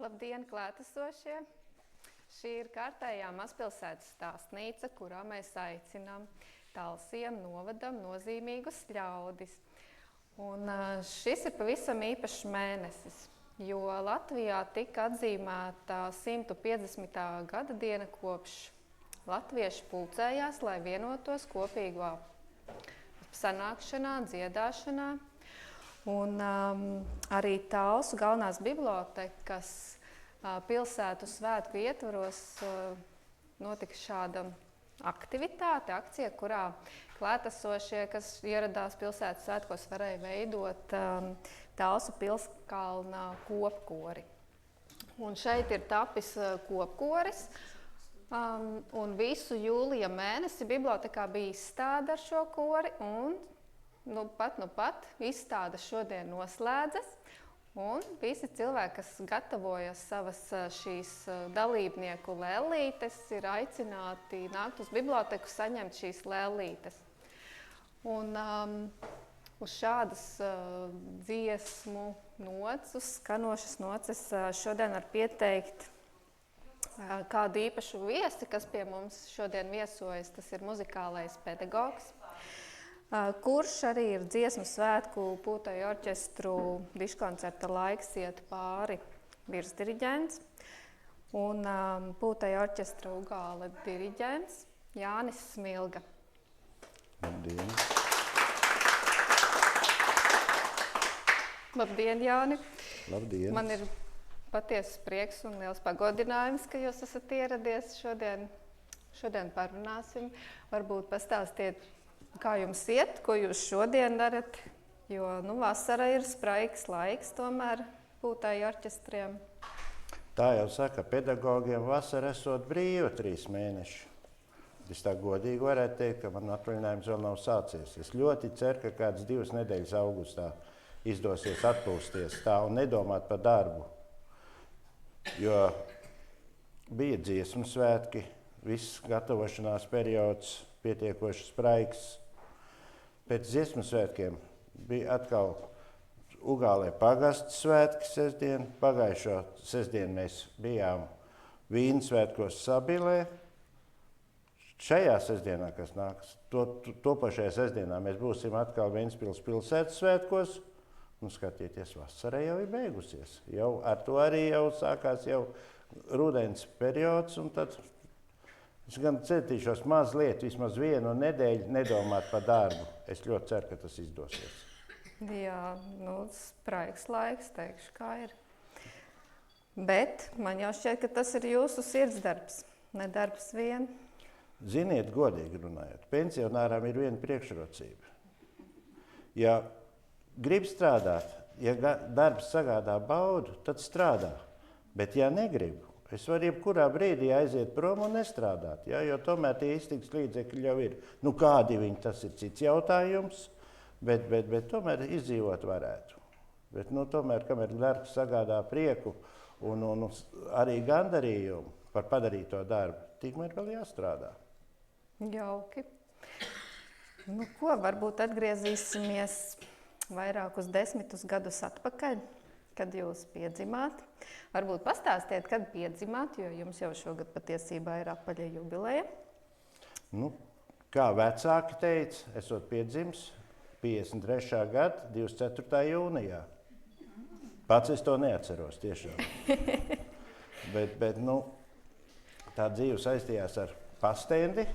Labdien, klātesošie! Šī ir kārtējā mazpilsētas stāstnīca, kurā mēs aicinām Talsiem novadam nozīmīgus ļaudis. Un šis ir pavisam īpašs mēnesis, jo Latvijā tika atzīmēta 150. gada diena kopš latvieši pulcējās, lai vienotos kopīgā sanākšanā, dziedāšanā. Un arī Talsu galvenās bibliotekas pilsētu svētku ietvaros notika šāda akcija, kurā klātesošie, kas ieradās pilsētas svētkos, varēja veidot Talsu pilskalna kopkori. Un šeit ir tapis kopkoris, un visu jūlija mēnesi bibliotekā bija izstāde ar šo kori, un nu pat izstāde šodien noslēdzas, un visi cilvēki, kas gatavoja savas šīs dalībnieku lēlītes, ir aicināti nākt uz biblioteku saņemt šīs lēlītes. Un uz šādas dziesmu nots, uz skanošas noces šodien var pieteikt kādu īpašu viesi, kas pie mums šodien viesojas. Tas ir muzikālais pedagogs, kurš arī ir dziesmu svētku pūtēju orķestru diškoncerta laiks iet pāri virsdiriģents un pūtēju orķestra Ugāle diriģents Jānis Smilga. Labdien! Labdien, Jāni! Labdien! Man ir patiesas prieks un liels pagodinājums, ka jūs esat ieradies šodien. Šodien parunāsim. Varbūt pastāstiet, kā jums iet, ko jūs šodien darat, jo vasara ir spraigs laiks tomēr pūtēju orķestriem. Tā jau saka, pedagogiem vasara esot brīva 3 mēneši. Es tā godīgi varētu teikt, ka man atvaļinājums vēl nav sācies. Es ļoti ceru, ka kādas 2 nedēļas augustā izdosies atpūsties tā un nedomāt par darbu. Jo bija dziesmu svētki, viss gatavošanās periods, pietiekoši spraigs. Pēc dziesmu svētkiem bija atkal Ugālē pagasta svētki sestdien. Pagājušo sestdienu mēs bijām Vīnu svētkos Sabilē. Šajā sestdienā, kas nāks, topošajā sestdienā mēs būsim atkal Ventspils pilsētas svētkos. Un skatieties, vasara jau ir beigusies. Jau ar to arī jau sākās jau rudens periods, un tad es gan centīšos mazliet, vismaz 1 nedēļu nedomāt par darbu. Es ļoti ceru, ka tas izdosies. Jā, spraigs laiks, teikšu, kā ir. Bet man jau šķiet, ka tas ir jūsu sirdsdarbs, ne darbs vien. Ziniet, godīgi runājot, pensionāram ir viena priekšrocība. Ja grib strādāt, ja darbs sagādā baudu, tad strādā. Bet ja negribu, es varu jebkurā brīdī aiziet prom un nestrādāt, ja, jo tomēr tie iztiks līdzekļi jau ir. Nu, kādi viņi, tas ir cits jautājums, bet tomēr izdzīvot varētu. Bet tomēr, kamēr darbs sagādā prieku un arī gandarījumu par padarīto darbu, tikmēr vēl jāstrādā. Jauki. Ko, varbūt atgriezīsimies vairākus 10 gadus atpakaļ, kad jūs piedzimāt. Varbūt pastāstiet, kad piedzimāt, jo jums jau šogad patiesībā ir apaļa jubileja. Kā vecāki teica, esot piedzimis 53. gada 24. jūnijā. Pats es to neatceros tiešām. bet tā dzīve saistījās ar pastendi.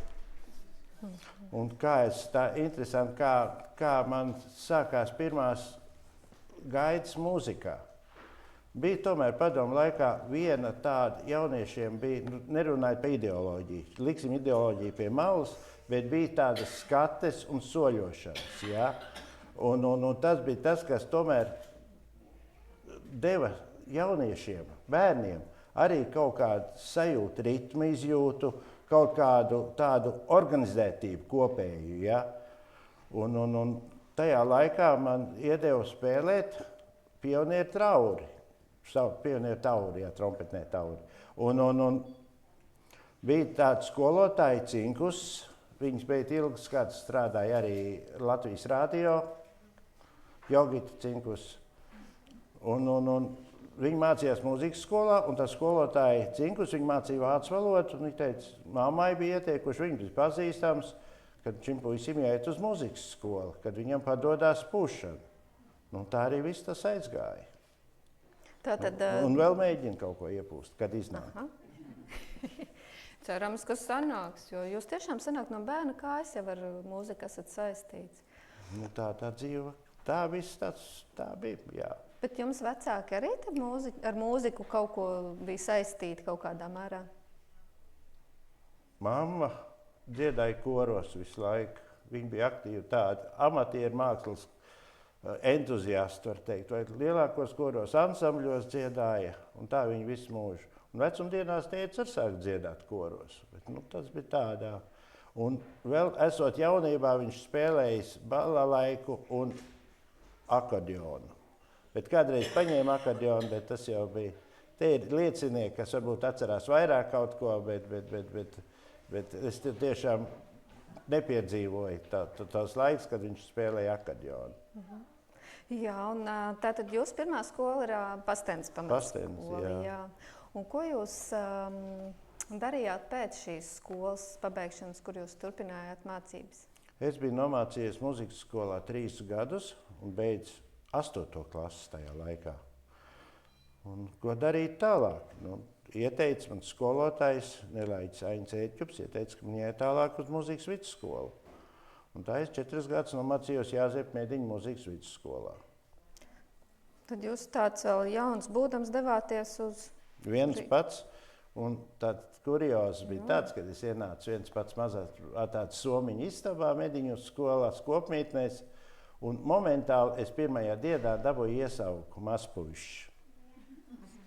Un interesanti, kā man sākās pirmās gaitas mūzikā. Bija tomēr padomu laikā viena tāda jauniešiem bija, nerunājot par ideoloģiju, liksim ideoloģiju pie malas, bet bija tādas skates un soļošanas. Ja? Un tas bija tas, kas tomēr deva jauniešiem, bērniem arī kaut kādu sajūtu, ritmu izjūtu, kaut kādu tādu organizētību kopēju. Ja? Un tajā laikā man iedeva spēlēt pionieru trauri. Pionieru tauri, jā, trompetnē tauri. Un bija tāds skolotāji Cinkus, viņas bija ilgas gadus strādāja arī Latvijas radio, Jogita Cinkus. Un viņi mācījās mūzikas skolā, un tā skolotāja Cinkus, viņa mācīja vācu valodu, un viņa teica, mammai bija ieteikuši, viņi bija pazīstams, kad šim puisim jāiet uz mūzikas skolu, kad viņam padodās pušana. Nu, tā arī viss tas aizgāja. Tātad, un vēl mēģina kaut ko iepūst, kad iznāk. Cerams, ka sanāks, jo jūs tiešām sanāk no bērna kājas jau ar mūziku esat saistīts. Nu, tā dzīve, tā viss tā bija, jā. Bet jums vecāki arī ar mūziku kaut ko bija saistīti kaut kādā mērā? Mamma dziedāja koros visu laiku. Viņa bija aktīva tāda amatieru mākslas entuziasti, var teikt, vai lielākos koros ansambļos dziedāja, un tā viņa visu mūžu. Un vecumdienās teica, ar sāk dziedāt koros, bet nu, tas bija tādā. Un vēl esot jaunībā, viņš spēlējis balalaiku un akordeonu. Bet kādreiz paņēma akordeonu, bet tas jau bija. Te ir liecinieki, kas varbūt atcerās vairāk kaut ko, bet es tiešām nepiedzīvoju tās laiks, kad viņš spēlēja akordeonu. Jā, un tātad jūs pirmā skola ir Pastens pamatskola. Jā. Un ko jūs darījāt pēc šīs skolas pabeigšanas, kur jūs turpinājāt mācības? Es biju nomācījies muzikas skolā 3 gadus un beidzu 8. klases tajā laikā. Un ko darīt tālāk? Nu, ieteica man skolotājs Nelaiķis Aiņas Ēķups, ieteica, ka man jāiet tālāk uz muzikas vidusskolu. Un tā es 4 gadus nomācījos Jāzepa Mediņa muzikas vidusskolā. Tad jūs tāds vēl jauns būdams devāties uz... Viens pats, un tāds kuriozs bija tāds, kad es ienācu viens pats mazās tāds somiņu istabā Mediņu skolās kopmītnēs, un momentāli es pirmajā dienā dabūju iesauku mazpuišs.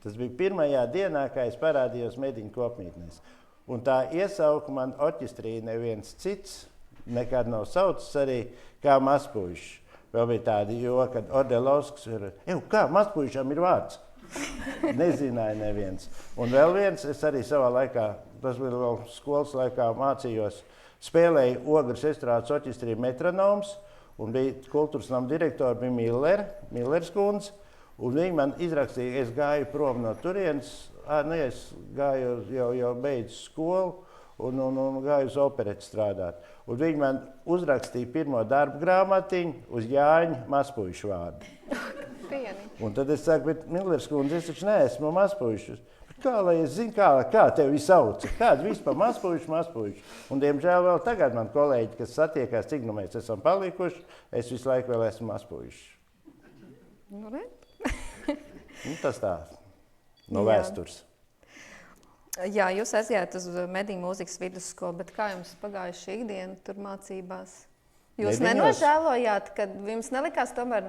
Tas bija pirmajā dienā, kā es parādījos Mediņu kopmītnēs. Un tā iesauku man orķestrī neviens cits nekad nav saucis arī kā mazpuišs. Vēl bija tādi joki, kad Ordelovskis ir, kā mazpuišam ir vārds? Nezināja neviens. Un vēl viens, es arī savā laikā, tas bija vēl skolas laikā, mācījos, spēlēju Ogres estrādes orķestrī metronoms, un bija kultūras nama direktora, bija Millers kundze, un viņi man izrakstīja, es gāju prom no turienes, es gāju jau beidzu skolu, un gāju uz operetu strādāt. Un viņi man uzrakstīja pirmo darbu grāmatiņu uz Jāņa mazpuišu vārdu. Un tad es saku, bet Millers kundze, es taču neesmu mazpuišus. Kā lai es zinu, kā tevi sauca? Kāds vispār mazpuišu? Un diemžēl vēl tagad man kolēģi, kas satiekās, cik nu mēs esam palikuši, es visu laiku vēl esmu mazpuišs. Nu, ne? Tas tā, no vēstures. Jā, jūs aizjāt uz Mediņu mūzikas vidusskolu, bet kā jums pagāja šī ikdiena tur mācībās? Jūs nenožēlojāt, kad jums nelikās tomēr,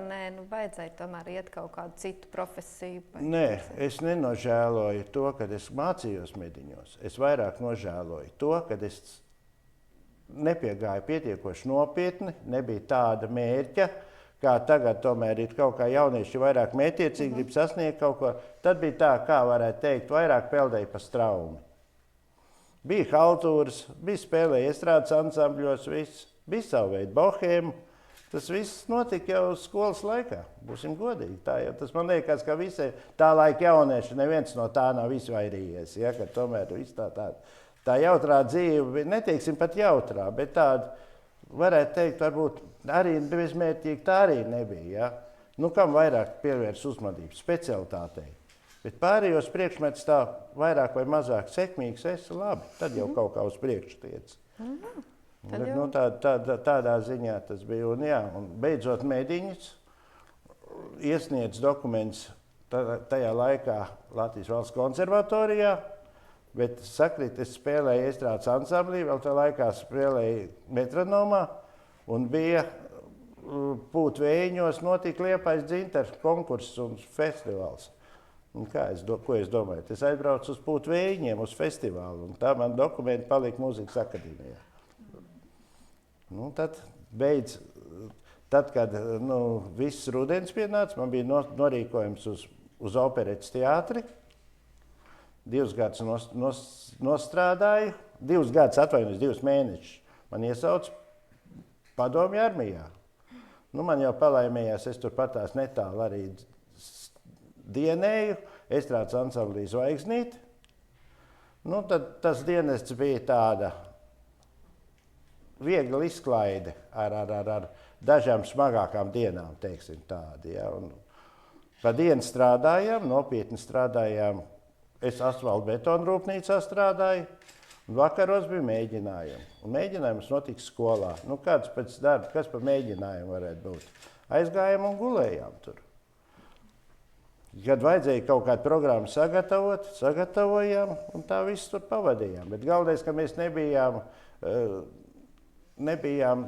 vajadzēja tomēr iet kaut kādu citu profesiju? Nē, es nenožēloju to, kad es mācījos Mediņos. Es vairāk nožēloju to, kad es nepiegāju pietiekoši nopietni, nebija tāda mērķa, kā tagad tomēr ir kaut kā jaunieši vairāk mētiecīgi, grib sasniegt kaut ko. Tad bija tā, kā varētu teikt, vairāk peldēja pa straumi. Bija haltūras, bija spēlēja estrādes ansambļos, viss. Bija savu veidu bohēmu. Tas viss notika jau skolas laikā, būsim godīgi. Tas man liekas, ka visi tā laika jaunieši neviens no tā nav izvairījies. Ja, ka tomēr viss tā jautrā dzīve, neteiksim pat jautrā, bet tāda, varētu teikt, varbūt arī bezmērķīgi tā arī nebija. Ja? Nu, kam vairāk pievērs uzmanību specialitātei. Bet pārējos priekšmetus tā vairāk vai mazāk sekmīgs esi labi, tad jau kaut kā uz priekšu tiec. Bet, nu, tādā ziņā tas bija. Un, jā, un beidzot Mediņas iesniedz dokumentus tajā laikā Latvijas Valsts konservatorijā, bet sakrit, es spēlēju estrādes ansamblī, vēl tajā laikā spēlēju metronomā, un bija Pūtvējiņos notika Liepājas dzintaru konkurss un festivāls. Un ko es domāju? Es aizbraucu uz Pūtvējiņiem, uz festivālu, un tā man dokumenti palika Mūzikas akadēmijā. Nu, tad, kad viss rudens pienāca, man bija norīkojums uz operetes teātri. 2 gadus nostrādāju, 2 mēnešus. Man iesauca padomju armijā. Nu, man jau palaimējās, es tur patās netālu arī dienēju estrādes ansamblī Zvaigznīte. Nu, tad tas dienests bija tāda viegla izklaide ar dažām smagākām dienām, teiksim tādi. Ja? Un pa dienu strādājām, nopietni strādājām. Es asfaltu betonu rūpnīcā strādāju, un vakaros bija mēģinājumi. Un mēģinājums notika skolā. Nu, kāds pēc darba, kas pa mēģinājumu varētu būt? Aizgājām un gulējām tur. Kad vajadzēja kaut kādu programmu sagatavot, sagatavojām, un tā visu tur pavadījām. Bet galvenais, ka mēs nebijām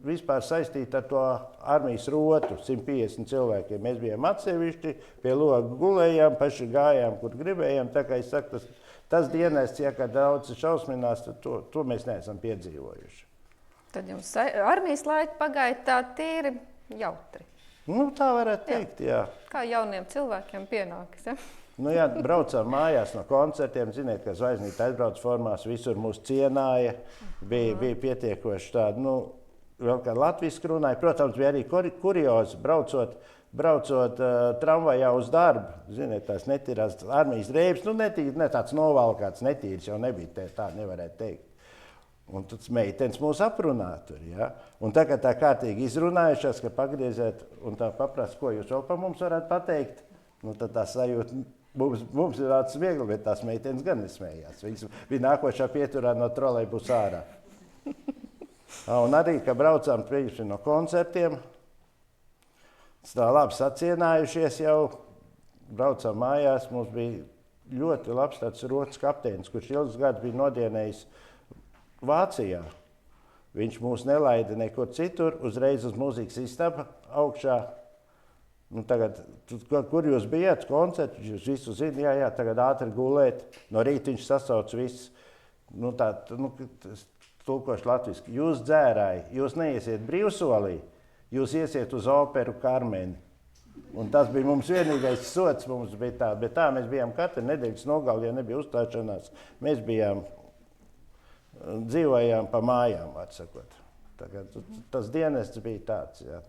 vispār saistīti ar to armijas rotu, 150 cilvēkiem. Mēs bijām atsevišķi, pie loga gulējām, paši gājām, kur gribējām. Tā kā es saku, tas dienests, ja kā daudz šausminās, tad to mēs neesam piedzīvojuši. Tad jums armijas laika pagāja tā tīri jautri. Nu, tā varētu teikt, jā. Kā jauniem cilvēkiem pienākas, ja? Nu, jā, braucām mājās no koncertiem, ziniet, ka Zvaigznīte aizbrauc formās, visur mūs cienāja, bija pietiekoši tādi, nu, vēl kā latviski runāja. Protams, bija arī kuriozi, braucot tramvajā uz darbu, ziniet, tās netīrās armijas drēbes, nu, ne tāds novalkāts, netīrs jau nebija, tā nevarētu teikt. Un tad meitenes mūs aprunā tur, ja? Un tagad tā kārtīgi izrunājušās, ka pagrieziet un tā paprast, ko jūs vēl pa mums varētu pateikt. Nu, tad tā sajūta, mums ir tāds viegli, bet tās meitenes gan nesmējās. Viņas bija nākošā pieturā no trolejbus ārā. Un arī, ka braucām priekšā no koncertiem, tā labi sacienājušies jau, braucām mājās, mums bija ļoti labs tāds rotas kapteinis, kurš ilgus gadus bija nodienējis Vācijā. Viņš mūs nelaida nekur citur, uzreiz uz mūzikas istabu augšā. Nu, tagad, kur jūs bijāt, koncerts, jūs visu zināt, jā, tagad ātri gulēt. No rīta viņš sasauc viss, tulkoši latviski. Jūs dzērāji, jūs neiesiet brīvsolī, jūs iesiet uz operu Karmeni. Un tas bija mums vienīgais sots, mums bija tā, bet tā mēs bijām katru nedēļas nogali, ja nebija uzstāšanās. Mēs dzīvojām pa mājām, atsakot. Tas dienests bija tāds, jā.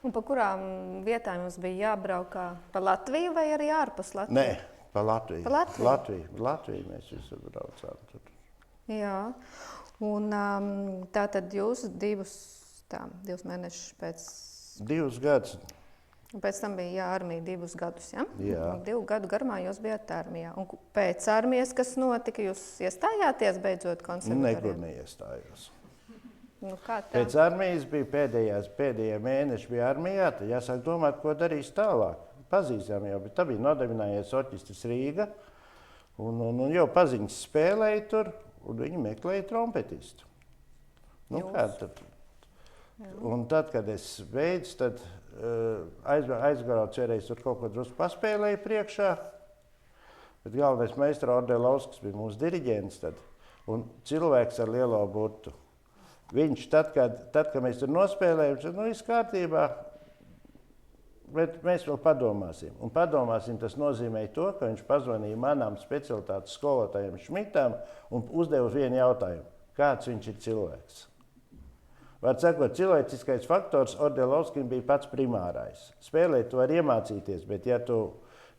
Un pa kurām vietām jums bija jābraukā? Pa Latviju vai arī ārpus Latviju? Nē, pa Latviju. Pa Latviju? Latviju mēs visur braucām. Tur. Jā. Un tātad jūs divus mēnešus pēc... 2 gadus. Un pēc tam bija armija 2 gadus, ja? Jā. Un 2 gadu garumā jūs bijāt armijā. Un pēc armijas, kas notika, jūs iestājāties beidzot konservatorijā? Nekur neiestājos. Nu, kā tā? Pēc armijas bija pēdējie mēneši bija armijā, tad jāsāk domāt, ko darīs tālāk. Pazīstam jau, bet tā bija nodibinājies orķestris Rīga, un jau paziņas spēlēja tur, un viņi meklēja trompetistu. Nu, kā tad? Un tad, kad es beidzu, tad aizbraucu vienreiz tur kaut ko drusku paspēlēju priekšā, bet galvenais meistars Ordelovskis bija mūsu diriģents tad, un cilvēks ar lielo burtu. Viņš tad, kad mēs tur nospēlējām, tad, viss kārtībā, bet mēs vēl padomāsim. Un padomāsim, tas nozīmē to, ka viņš pazvanīja manām specialitātes skolotājiem Šmitam un uzdeva vienu jautājumu. Kāds viņš ir cilvēks? Var sakot, cilvēciskais faktors Ordelovskim bija pats primārais. Spēlēt tu var iemācīties, bet ja tu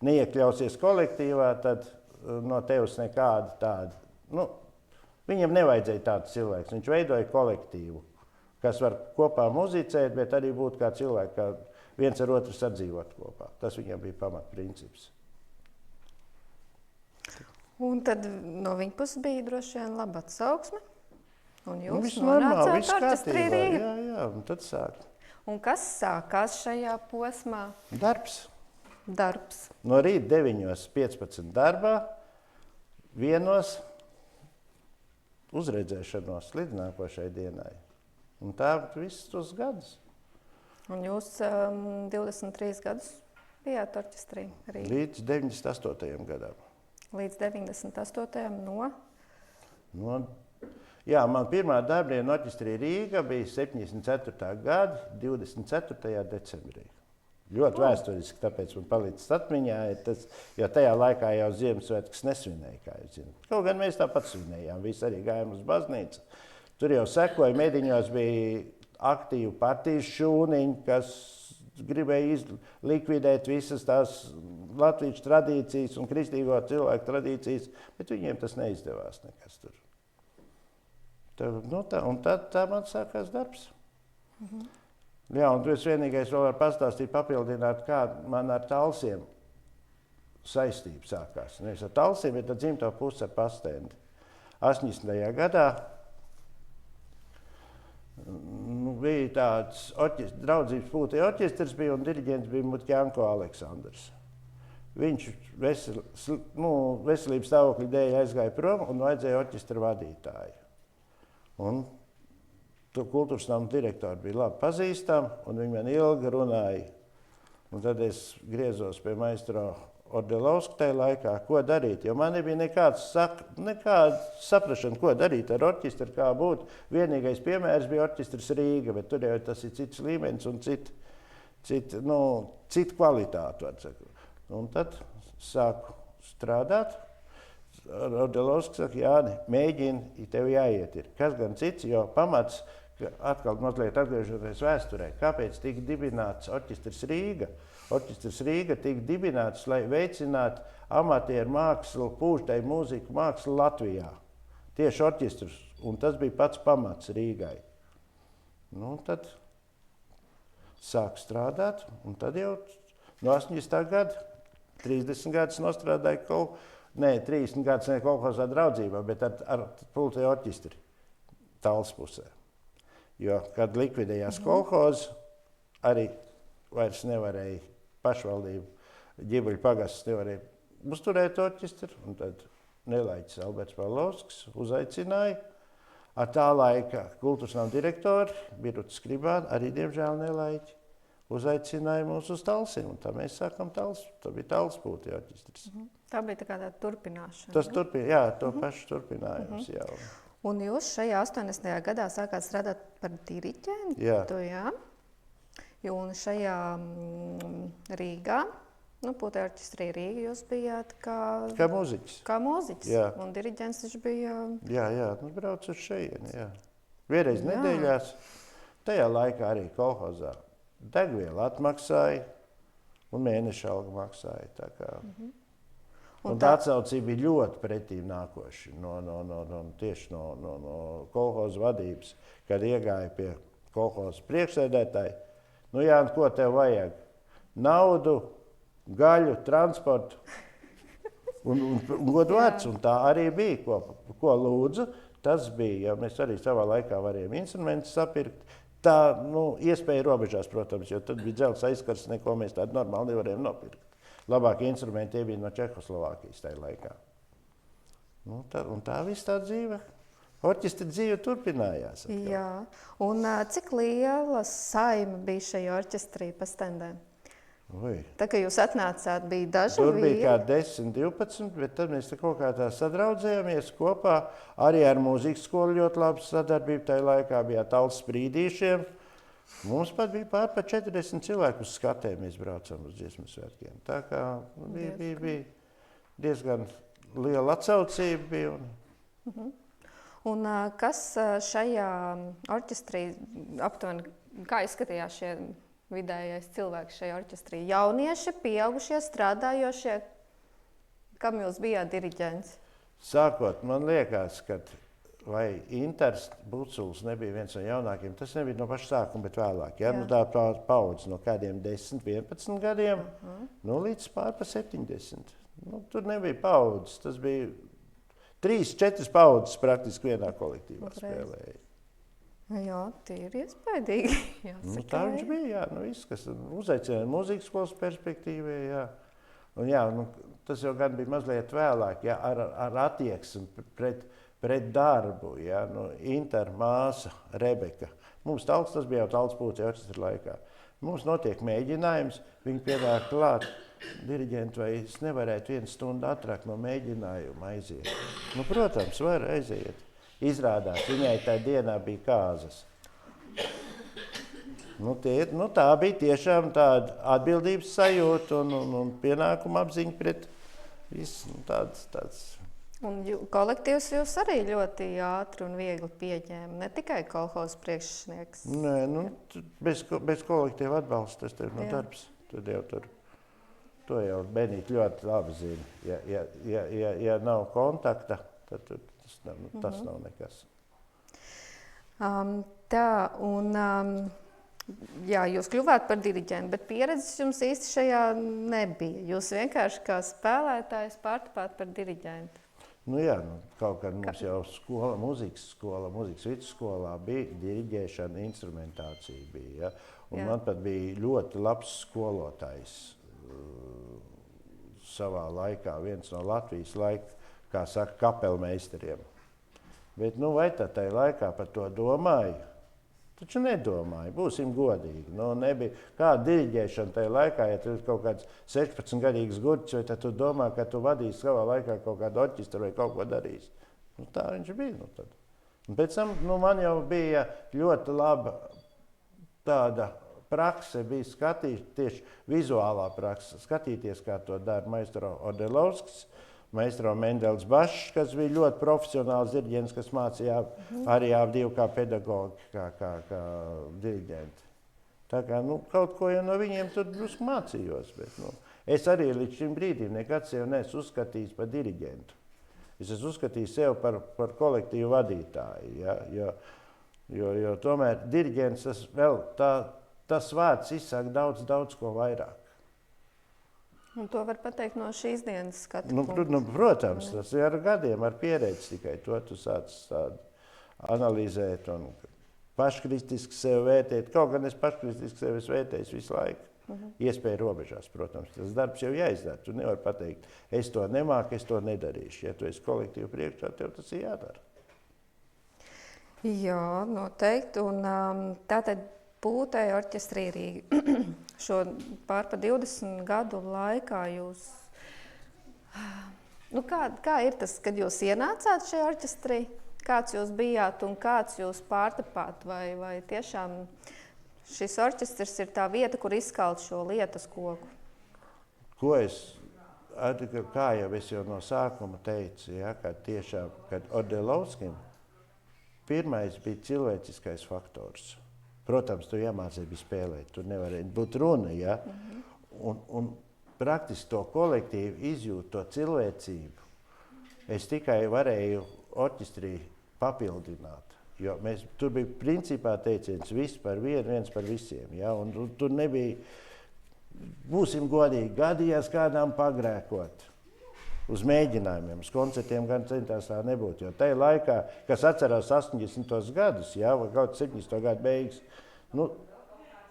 neiekļausies kolektīvā, tad no tevis nekāda tāda. Nu, viņam nevajadzēja tāds cilvēks. Viņš veidoja kolektīvu, kas var kopā muzicēt, bet arī būt kā cilvēki, kā viens ar otru sadzīvot kopā. Tas viņam bija pamatprincips. Un tad no viņa puses bija droši vien laba atsauksme. Un jūs normāli, nonācāt orķestrī Rīga. Jā, un tad sāk. Un kas sākās šajā posmā? Darbs. No rīta 9:15 darbā, 1:00 uzredzēšanos līdz nākošai dienai. Un tā visus tos gadus. Un jūs 23 gadus bijāt orķestrī Rīga? Līdz 98. gadam. Līdz 98. no? Jā, man pirmā darbdiena orķestrī Rīga bija 74. gada 24. decembrī. Ļoti vēsturiski, tāpēc man palicis atmiņā, jo tajā laikā jau Ziemassvētkus nesvinēja, kā jūs zināt. Kaut gan mēs tāpat svinējām, visi arī gājām uz baznīcu. Tur jau sekoja, mediņos bija aktīvi partijas šūniņi, kas gribēja likvidēt visas tās latviešu tradīcijas un kristīgo cilvēku tradīcijas, bet viņiem tas neizdevās nekas tur. Un tā man sākās darbs. Jā, un es vienīgais vēl varu pastāstīt, papildināt, kā man ar Talsiem saistība sākās. Nevis ar Talsiem, bet ar dzimto pusi ar Pastendi. 80. gadā bija tāds draudzības pūtē orķestrs bija un diriģents bija Mutķanko Aleksandrs. Viņš veselības stāvokļa dēļ aizgāja prom un vajadzēja orķestra vadītāju. Un kultūras nama direktori bija labi pazīstami, un viņi man ilgi runāja. Un tad es griezos pie maistro Ordelovska tajā laikā, ko darīt, jo man nebija nekāda saprašana, ko darīt ar orķestru, kā būt. Vienīgais piemērs bija orķestrs Rīga, bet tur jau tas ir cits līmenis un cita kvalitāte, var sakot. Un tad sāku strādāt. Ordelovska saka, Jāni, mēģini, tev jāiet ir. Kas gan cits, jo pamats, atkal mazliet atgriežoties vēsturē, kāpēc tika dibināts orķestrs Rīga? Orķestrs Rīga tika dibināts, lai veicinātu amatieru mākslu, pūžtēju mūziku mākslu Latvijā. Tieši orķestrs, un tas bija pats pamats Rīgai. Tad sāk strādāt, un tad jau no 80. gada, 30 gadus nostrādāju 30 gadus ne kolhozā draudzībā, bet ar pultē orķestri Tals pusē. Jo, kad likvidējās kolhoz, arī vairs nevarēja pašvaldību, Ģibuļu pagasts nevarēja uzturēt orķestru, un tad nelaiķis Alberts Pavlovskis uzaicināja. Ar tā laika kultūras nama direktori, Biruta Skribāna, arī diemžēl nelaiķi, uzaicināja mūs uz Talsiem, un tā mēs sākam Tals, tā bija Talspūti orķestris. Tā bija tā kā tāda turpināšana. Tas to pašu turpinājums jau. Un jūs šajā 80. gadā sākāt strādāt par diriģentu? Jā. Un šajā Rīgā, pūtē orķestrī Rīga, jūs bijāt kā mūziķis. Kā mūziķis, jā. Un diriģents viņš bija... Jā, brauc uz šejieni, jā. Vienreiz nedēļās, tajā laikā arī kolhozā degvielu atmaksāja un mēneša algu maksāja. Tā kā. Un tā atsaucība bija ļoti pretīm nākoši tieši no kolhoza vadības, kad iegāja pie kolhoza priekšsēdētāja. Jāni, ko tev vajag? Naudu, gaļu, transportu un godu vārds. Un tā arī bija, ko lūdzu. Tas bija, ja mēs arī savā laikā varējām instrumentus sapirkt. Tā, iespēja robežās, protams, jo tad bija dzelzs aizkars, neko mēs tādu normāli nevarējām nopirkt. Labākie instrumenti bija no Čehoslovākijas tajā laikā. Un tā viss tā dzīve. Orķestra dzīve turpinājās. Atkal. Jā. Un cik liela saima bija šajā orķestrī Pastendē? Tā, kad jūs atnācāt, bija daži Tur bija kā 10, 12, bet tad mēs kaut kā tā sadraudzējāmies kopā. Arī ar mūzikas skolu ļoti labu sadarbību tajā laikā bija Tals Sprīdīšiem. Mums pat bija pār 40 cilvēku uz skatēm, mēs braucam uz dziesmu svētkiem. Tā kā bija diezgan liela atsaucība bija. Un kas šajā orķestrī aptuveni, kā izskatījās šie vidējais cilvēks šajā orķestrī? Jaunieši, pieaugušie, strādājošie, kam jūs bijāt diriģents? Sākot, man liekas, ka vai Inters Buculs nebija viens no jaunākiem, tas nebija no paša sākuma, bet vēlāk. Tā paudze no kādiem 10, 11 gadiem, līdz pār pa 70. Tur nebija paudzes, tas bija 3-4 paudzes praktiski vienā kolektīvā spēlēja. Jā, tie ir iespaidīgi. Tā viņš bija, viss, kas uzaicināja mūzikas skolas perspektīvē, Un tas jau gan bija mazliet vēlāk, ar attieksmi pret darbu, Inter māsa Rebeka. Mums tas bija jau Tals pūtē orķestra laikā. Mums notiek mēģinājums, viņi piedāvā klāt. Diriģenti, vai es nevarētu 1 stundu ātrāk no mēģinājuma aiziet? Protams, var aiziet. Izrādās, viņai tā dienā bija kāzas. Tā bija tiešām tāda atbildības sajūta un pienākuma apziņa pret visu tāds. Un kolektīvs jūs arī ļoti ātri un viegli pieņēma, ne tikai kolhozas priekšnieks. Nē, nu, bez kolektīva atbalsta tas tev no darbs. Tad jau tur, to jau Benīti ļoti labi zina. Ja nav kontakta, tad tas nav nekas. Tā, un jā, jūs kļuvāt par diriģentu, bet pieredzes jums īsti šajā nebija. Jūs vienkārši kā spēlētājs pārtapāt par diriģentu. Nu jā, kaut kad mums jau skola, mūzikas vidusskolā bija diriģēšana, instrumentācija bija. Ja? Un man pat bija ļoti labs skolotājs savā laikā, viens no Latvijas laika, kā saka, kapelmeistariem. Bet vai tajā laikā par to domāju? Taču nedomāju, būsim godīgi. Nebija kāda diriģēšana tajā laikā, ja tu kaut kāds 16-gadīgs gurķis, vai tad tu domā, ka tu vadīsi savā laikā kaut kādu orķestru vai kaut ko darīsi. Tā viņš bija. Tad. Un pēc tam man jau bija ļoti laba tāda prakse, bija tieši vizuālā prakse, skatīties, kā to dara maestro Ordelovskis, maestro Mendels Bašs, kas bija ļoti profesionāls diriģents, kas mācīja arī divu kā pedagogi, kā diriģenti. Tā kā kaut ko jau no viņiem tur drusku mācījos, bet es arī līdz šim brīdim nekad sevi neesmu uzskatījis par diriģentu. Es esmu uzskatījis sevi par kolektīvu vadītāju, ja? jo tomēr diriģents tas vārds izsaka daudz ko vairāk. Un to var pateikt no šīs dienas skatu punkta. Protams, tas ir ar gadiem, ar pieredzi tikai to tu sāc analizēt un paškritiski sevi vērtēt. Kaut gan es paškritiski sevi vērtēju visu laiku. Iespēja robežās, protams. Tas darbs jau jāizdara. Tu nevari pateikt, es to nemāku, es to nedarīšu. Ja tu esi kolektīvu priekšā, tev tas ir jādara. Jā, noteikti. Un tātad Pūtei orķestrī Rīga. Šo pār 20 gadu laikā jūs... Kā ir tas, kad jūs ienācāt šajā orķestrī? Kāds jūs bijāt un kāds jūs pārtapāt? Vai tiešām šis orķestrs ir tā vieta, kur izkalt šo lietas koku? Kā jau es jau no sākuma teicu, ja, kad Ordelovskim pirmais bija cilvēciskais faktors. Protams, tu jāmācīja bija spēlēt, tur nevarēja būt runa, ja? Un praktiski to kolektīvu izjūt, to cilvēcību, es tikai varēju orķestrī papildināt, jo tur bija principā teiciens viss par vienu, viens par visiem, ja? Un tur nebija, būsim godīgi, gadījās kādām pagrēkot. Uz mēģinājumiem, uz koncertiem gan centās tā nebūt, jo tajā laikā, kas atcerās 80. gadus, ja, vai kaut 70. gadu beigas,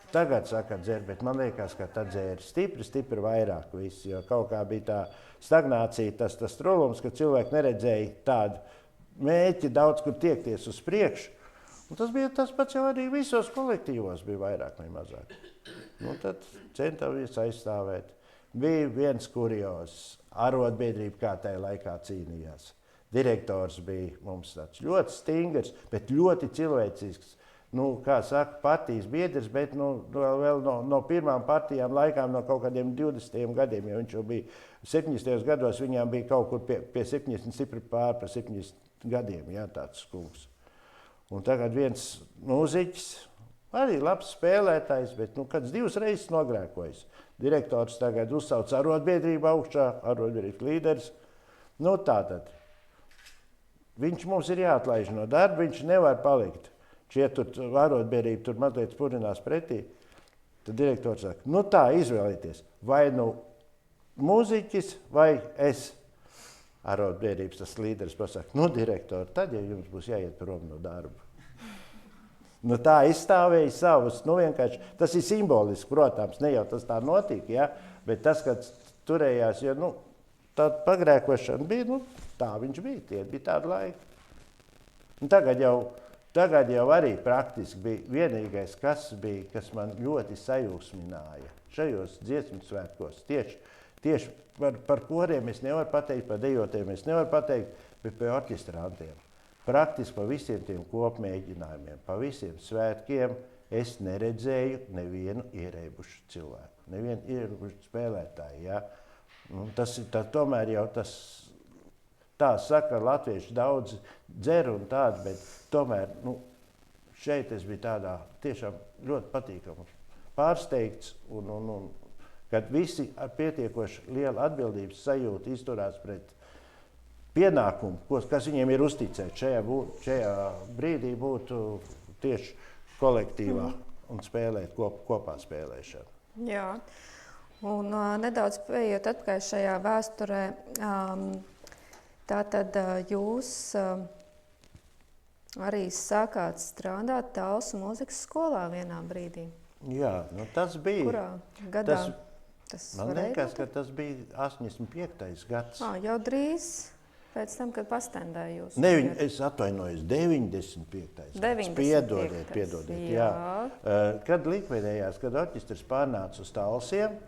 tagad saka dzer, bet man liekas, ka tad dzēra stipri vairāk viss, jo kaut kā bija tā stagnācija, tas trolums, ka cilvēki neredzēja tādu mēķi daudz, kur tiekties uz priekšu, un tas bija tas pats jau arī visos kolektīvos bija vairāk vai mazāk. Tad centāmies aizstāvēt. Bija viens kuriozs, arotbiedrība kā tajā laikā cīnījās. Direktors bija mums tāds ļoti stingrs, bet ļoti cilvēcisks. Kā saka, partijas biedrs, bet vēl no pirmām partijām laikām, no kaut kādiem 20. gadiem, jo viņš jau bija 70. gados, viņām bija kaut kur pie 70, stipri pār 70 gadiem, jā, tāds kungs. Un tagad viens mūziķis, arī labs spēlētājs, bet kāds 2 reizes nogrēkojas. Direktors tagad uzsauc arotbiedrību augšā, arotbiedrības līderis. Tātad, viņš mums ir jāatlaiž no darba, viņš nevar palikt. Ja tur arotbiedrība tur mazliet spurinās pretī, tad direktors saka, tā, izvēlieties, vai mūziķis vai es. Arotbiedrības tas līderis pasaka, direktori, tad jau jums būs jāiet prom no darba. Tā izstāvēja savus, vienkārši, tas ir simboliski, protams, ne jau tas tā notika, ja, bet tas, kad turējās, jo, tāda pagrēkošana bija, tā viņš bija, tie bija tādi laiki. Tagad jau arī praktiski bija vienīgais, kas man ļoti sajūsmināja šajos dziesmu svētkos, tieši par koriem es nevaru pateikt, par dejotiem es nevaru pateikt, bet par orķestrantiem. Praktiski pa visiem tiem kopmēģinājumiem, pa visiem svētkiem es neredzēju nevienu ierēbušu cilvēku, nevienu ierēbušu spēlētāju. Ja? Tas ir tomēr jau tas tā saka, latvieši daudz dzer un tādu, bet tomēr šeit es biju tādā tiešām ļoti patīkamu pārsteigts, un kad visi ar pietiekoši lielu atbildības sajūtu izturās pret pienākumu, kas viņiem ir uzticēts šajā brīdī būtu tieši kolektīvā un spēlēt kopā spēlēšanu. Jā, un nedaudz pieejot atpakaļ šajā vēsturē, tātad jūs arī sākāt strādāt Talsu mūzikas skolā vienā brīdī. Jā, tas bija. Kurā gadā? Man liekas, ka tas bija 85. gads. Jau drīz pēc tam, kad pastendēju jūs. Es atvainojos, 95. gads. Piedodiet. Jā. Kad likvidējās, kad orķestris pārnāca uz Talsiem,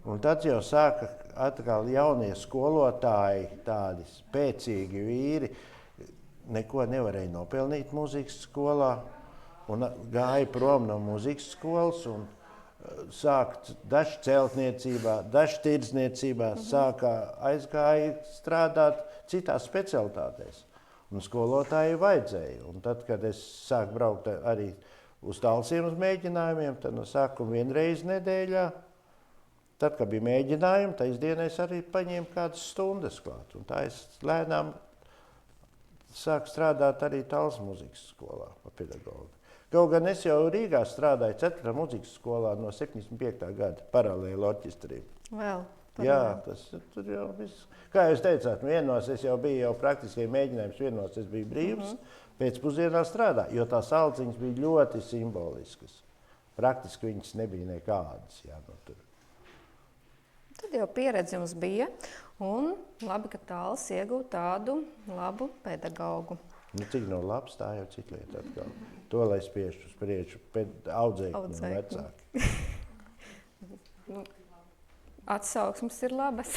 un tad jau sāka atkal jaunie skolotāji, tādi spēcīgi vīri, neko nevarēja nopelnīt mūzikas skolā, un gāja prom no mūzikas skolas, un sākt daži celtniecībā, daži tirdzniecībā, aizgāja strādāt citās specialitātēs. Un skolotāji vajadzēja. Un tad, kad es sāku braukt arī uz Talsiem uz mēģinājumiem, tad no sākuma vienreiz nedēļā, tad, kad bija mēģinājumi, taisdienēs arī paņēmu kādas stundas klāt. Un tā es lēnām sāku strādāt arī Talsu mūzikas skolā pa pedagogu. Kaut gan es jau Rīgā strādāju 4. mūzikas skolā no 75. gada paralēli orķestriem. Jā, tur jau viss. Kā jūs teicāt, vienos es jau biju praktiski mēģinājums, vienos es biju brīvs, pēcpusdienā strādāju, jo tās alciņas bija ļoti simboliskas. Praktiski viņas nebija nekādas. Jā, tur. Tad jau pieredze jums bija, un labi, ka Tals iegūta tādu labu pedagogu. Cik no labs, tā jau cita lieta atkal. To, lai spiež uz priekšu, audzēkņi un vecāki. Atsauksmes ir labas.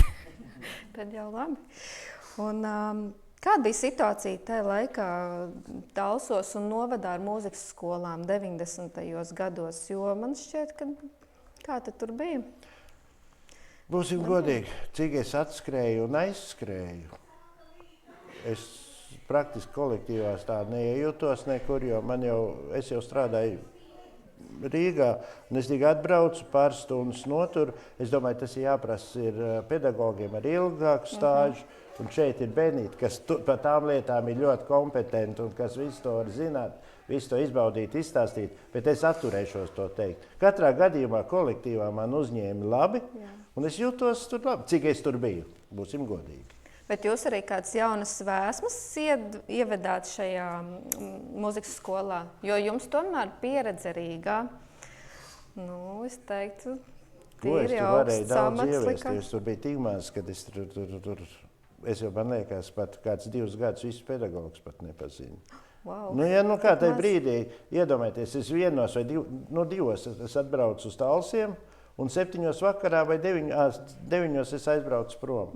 Tad jau labi. Un, kāda bija situācija tajā laikā Talsos un novadā ar mūzikas skolām 90. gados? Jo man šķiet, ka kā tad tur bija? Būsim godīgi, cik es atskrēju un aizskrēju. Es praktiski kolektīvās tā neiejūtos nekur, jo es jau strādāju Rīgā, un es tikai atbraucu pāris stundas notur. Es domāju, tas ir jāprasa pedagogiem ar ilgāku stāžu, un šeit ir Benīti, kas par tām lietām ir ļoti kompetenti un kas visu to var zināt, visu to izbaudīt, izstāstīt, bet es atturēšos to teikt. Katrā gadījumā kolektīvā man uzņēma labi, un es jūtos tur labi, cik es tur biju, būsim godīgi. Bet jūs arī kādas jaunas vēsmas ievedāt šajā mūzikas skolā, jo jums tomēr pieredze Rīgā. Es teiktu, tīri augsts amats. Es tur biju tik maz, kad es tur, es jau man liekas, pat kāds 2 gadus visus pedagogus pat nepazinu. Wow. Kā tajā brīdī, iedomājieties, es vienos vai divos es atbraucu uz Talsiem, un 7 vakarā vai 9 es aizbraucu prom.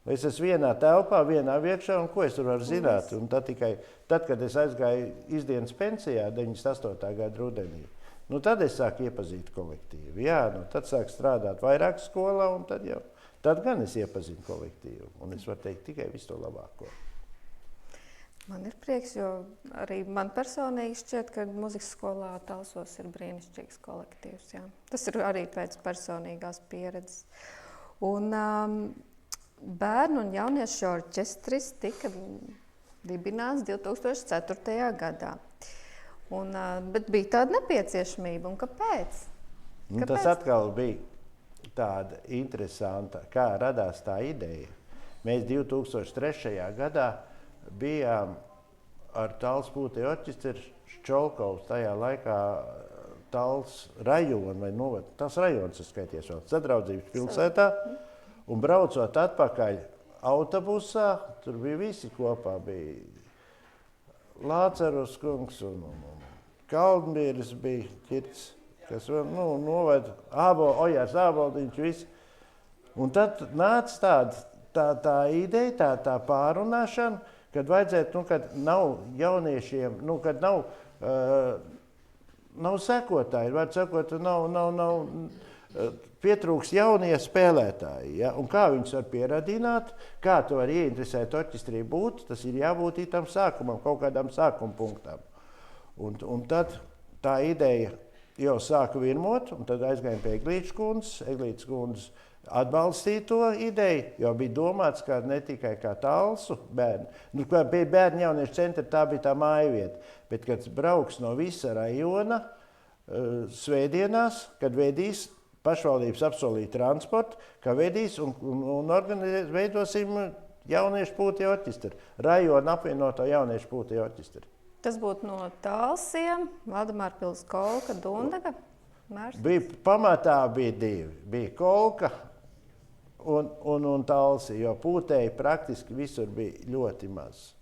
Es esmu vienā telpā, vienā viekšā, un ko es tur varu zināt? Un tad, kad es aizgāju izdienas pensijā 98. gada rudenī, tad es sāku iepazīt kolektīvu. Jā, tad sāku strādāt vairāk skolā, un tad gan es iepazinu kolektīvu. Un es varu teikt tikai visu to labāko. Man ir prieks, jo arī man personīgi šķiet, ka mūzikas skolā Talsos ir brīnišķīgs kolektīvs. Jā. Tas ir arī pēc personīgās pieredzes. Un, Bērnu un jauniešu orķestris tika dibināts 2004. gadā. Bet bija tāda nepieciešamība. Un kāpēc? Tas atkal bija tāda interesanta, kā radās tā ideja. Mēs 2003. gadā bijām ar Talsu pūtēju orķestri Ščolkovs, tajā laikā Tals rajona vai novada. Tas rajons ir skaities vēl Sadraudzības pilsētā. Un braucot atpakaļ autobusā, tur bija visi kopā. Bija Lācarus kungs un Kaldmīris bija ķirts, kas novada Ojārs Āboldiņš visi. Un tad nāca tā ideja, tā pārunāšana, kad vajadzētu, kad nav jauniešiem, kad nav sekotāji, var sakot, nav pietrūks jaunie spēlētāji. Ja? Un kā viņus var pieradināt, kā to var ieinteresēt orķestrī būt, tas ir jābūt tam sākumam, kaut kādām sākuma punktām. Un tad tā ideja jau sāka virmot, un tad aizgājām pie Eglītes kundzes. Eglītes kundzes atbalstīja to ideju, jo bija domāts, ka ne tikai kā talsu bērni. Nu, kā bija bērni jauniešu centra, tā bija tā mājvieta. Bet, kad brauks no visa rajona svētdienās, kad vedīs pašvaldības apsolīt transportu, ka vedīs un veidosim jauniešu pūtī orķestri. Rajona apvienoto jauniešu pūtī orķestri. Tas būtu no Talsiem, Valdemārpils, Kolka, Dundaga? Pamatā bija divi. Bija Kolka un Talsi, jo pūtēji praktiski visur bija ļoti maz.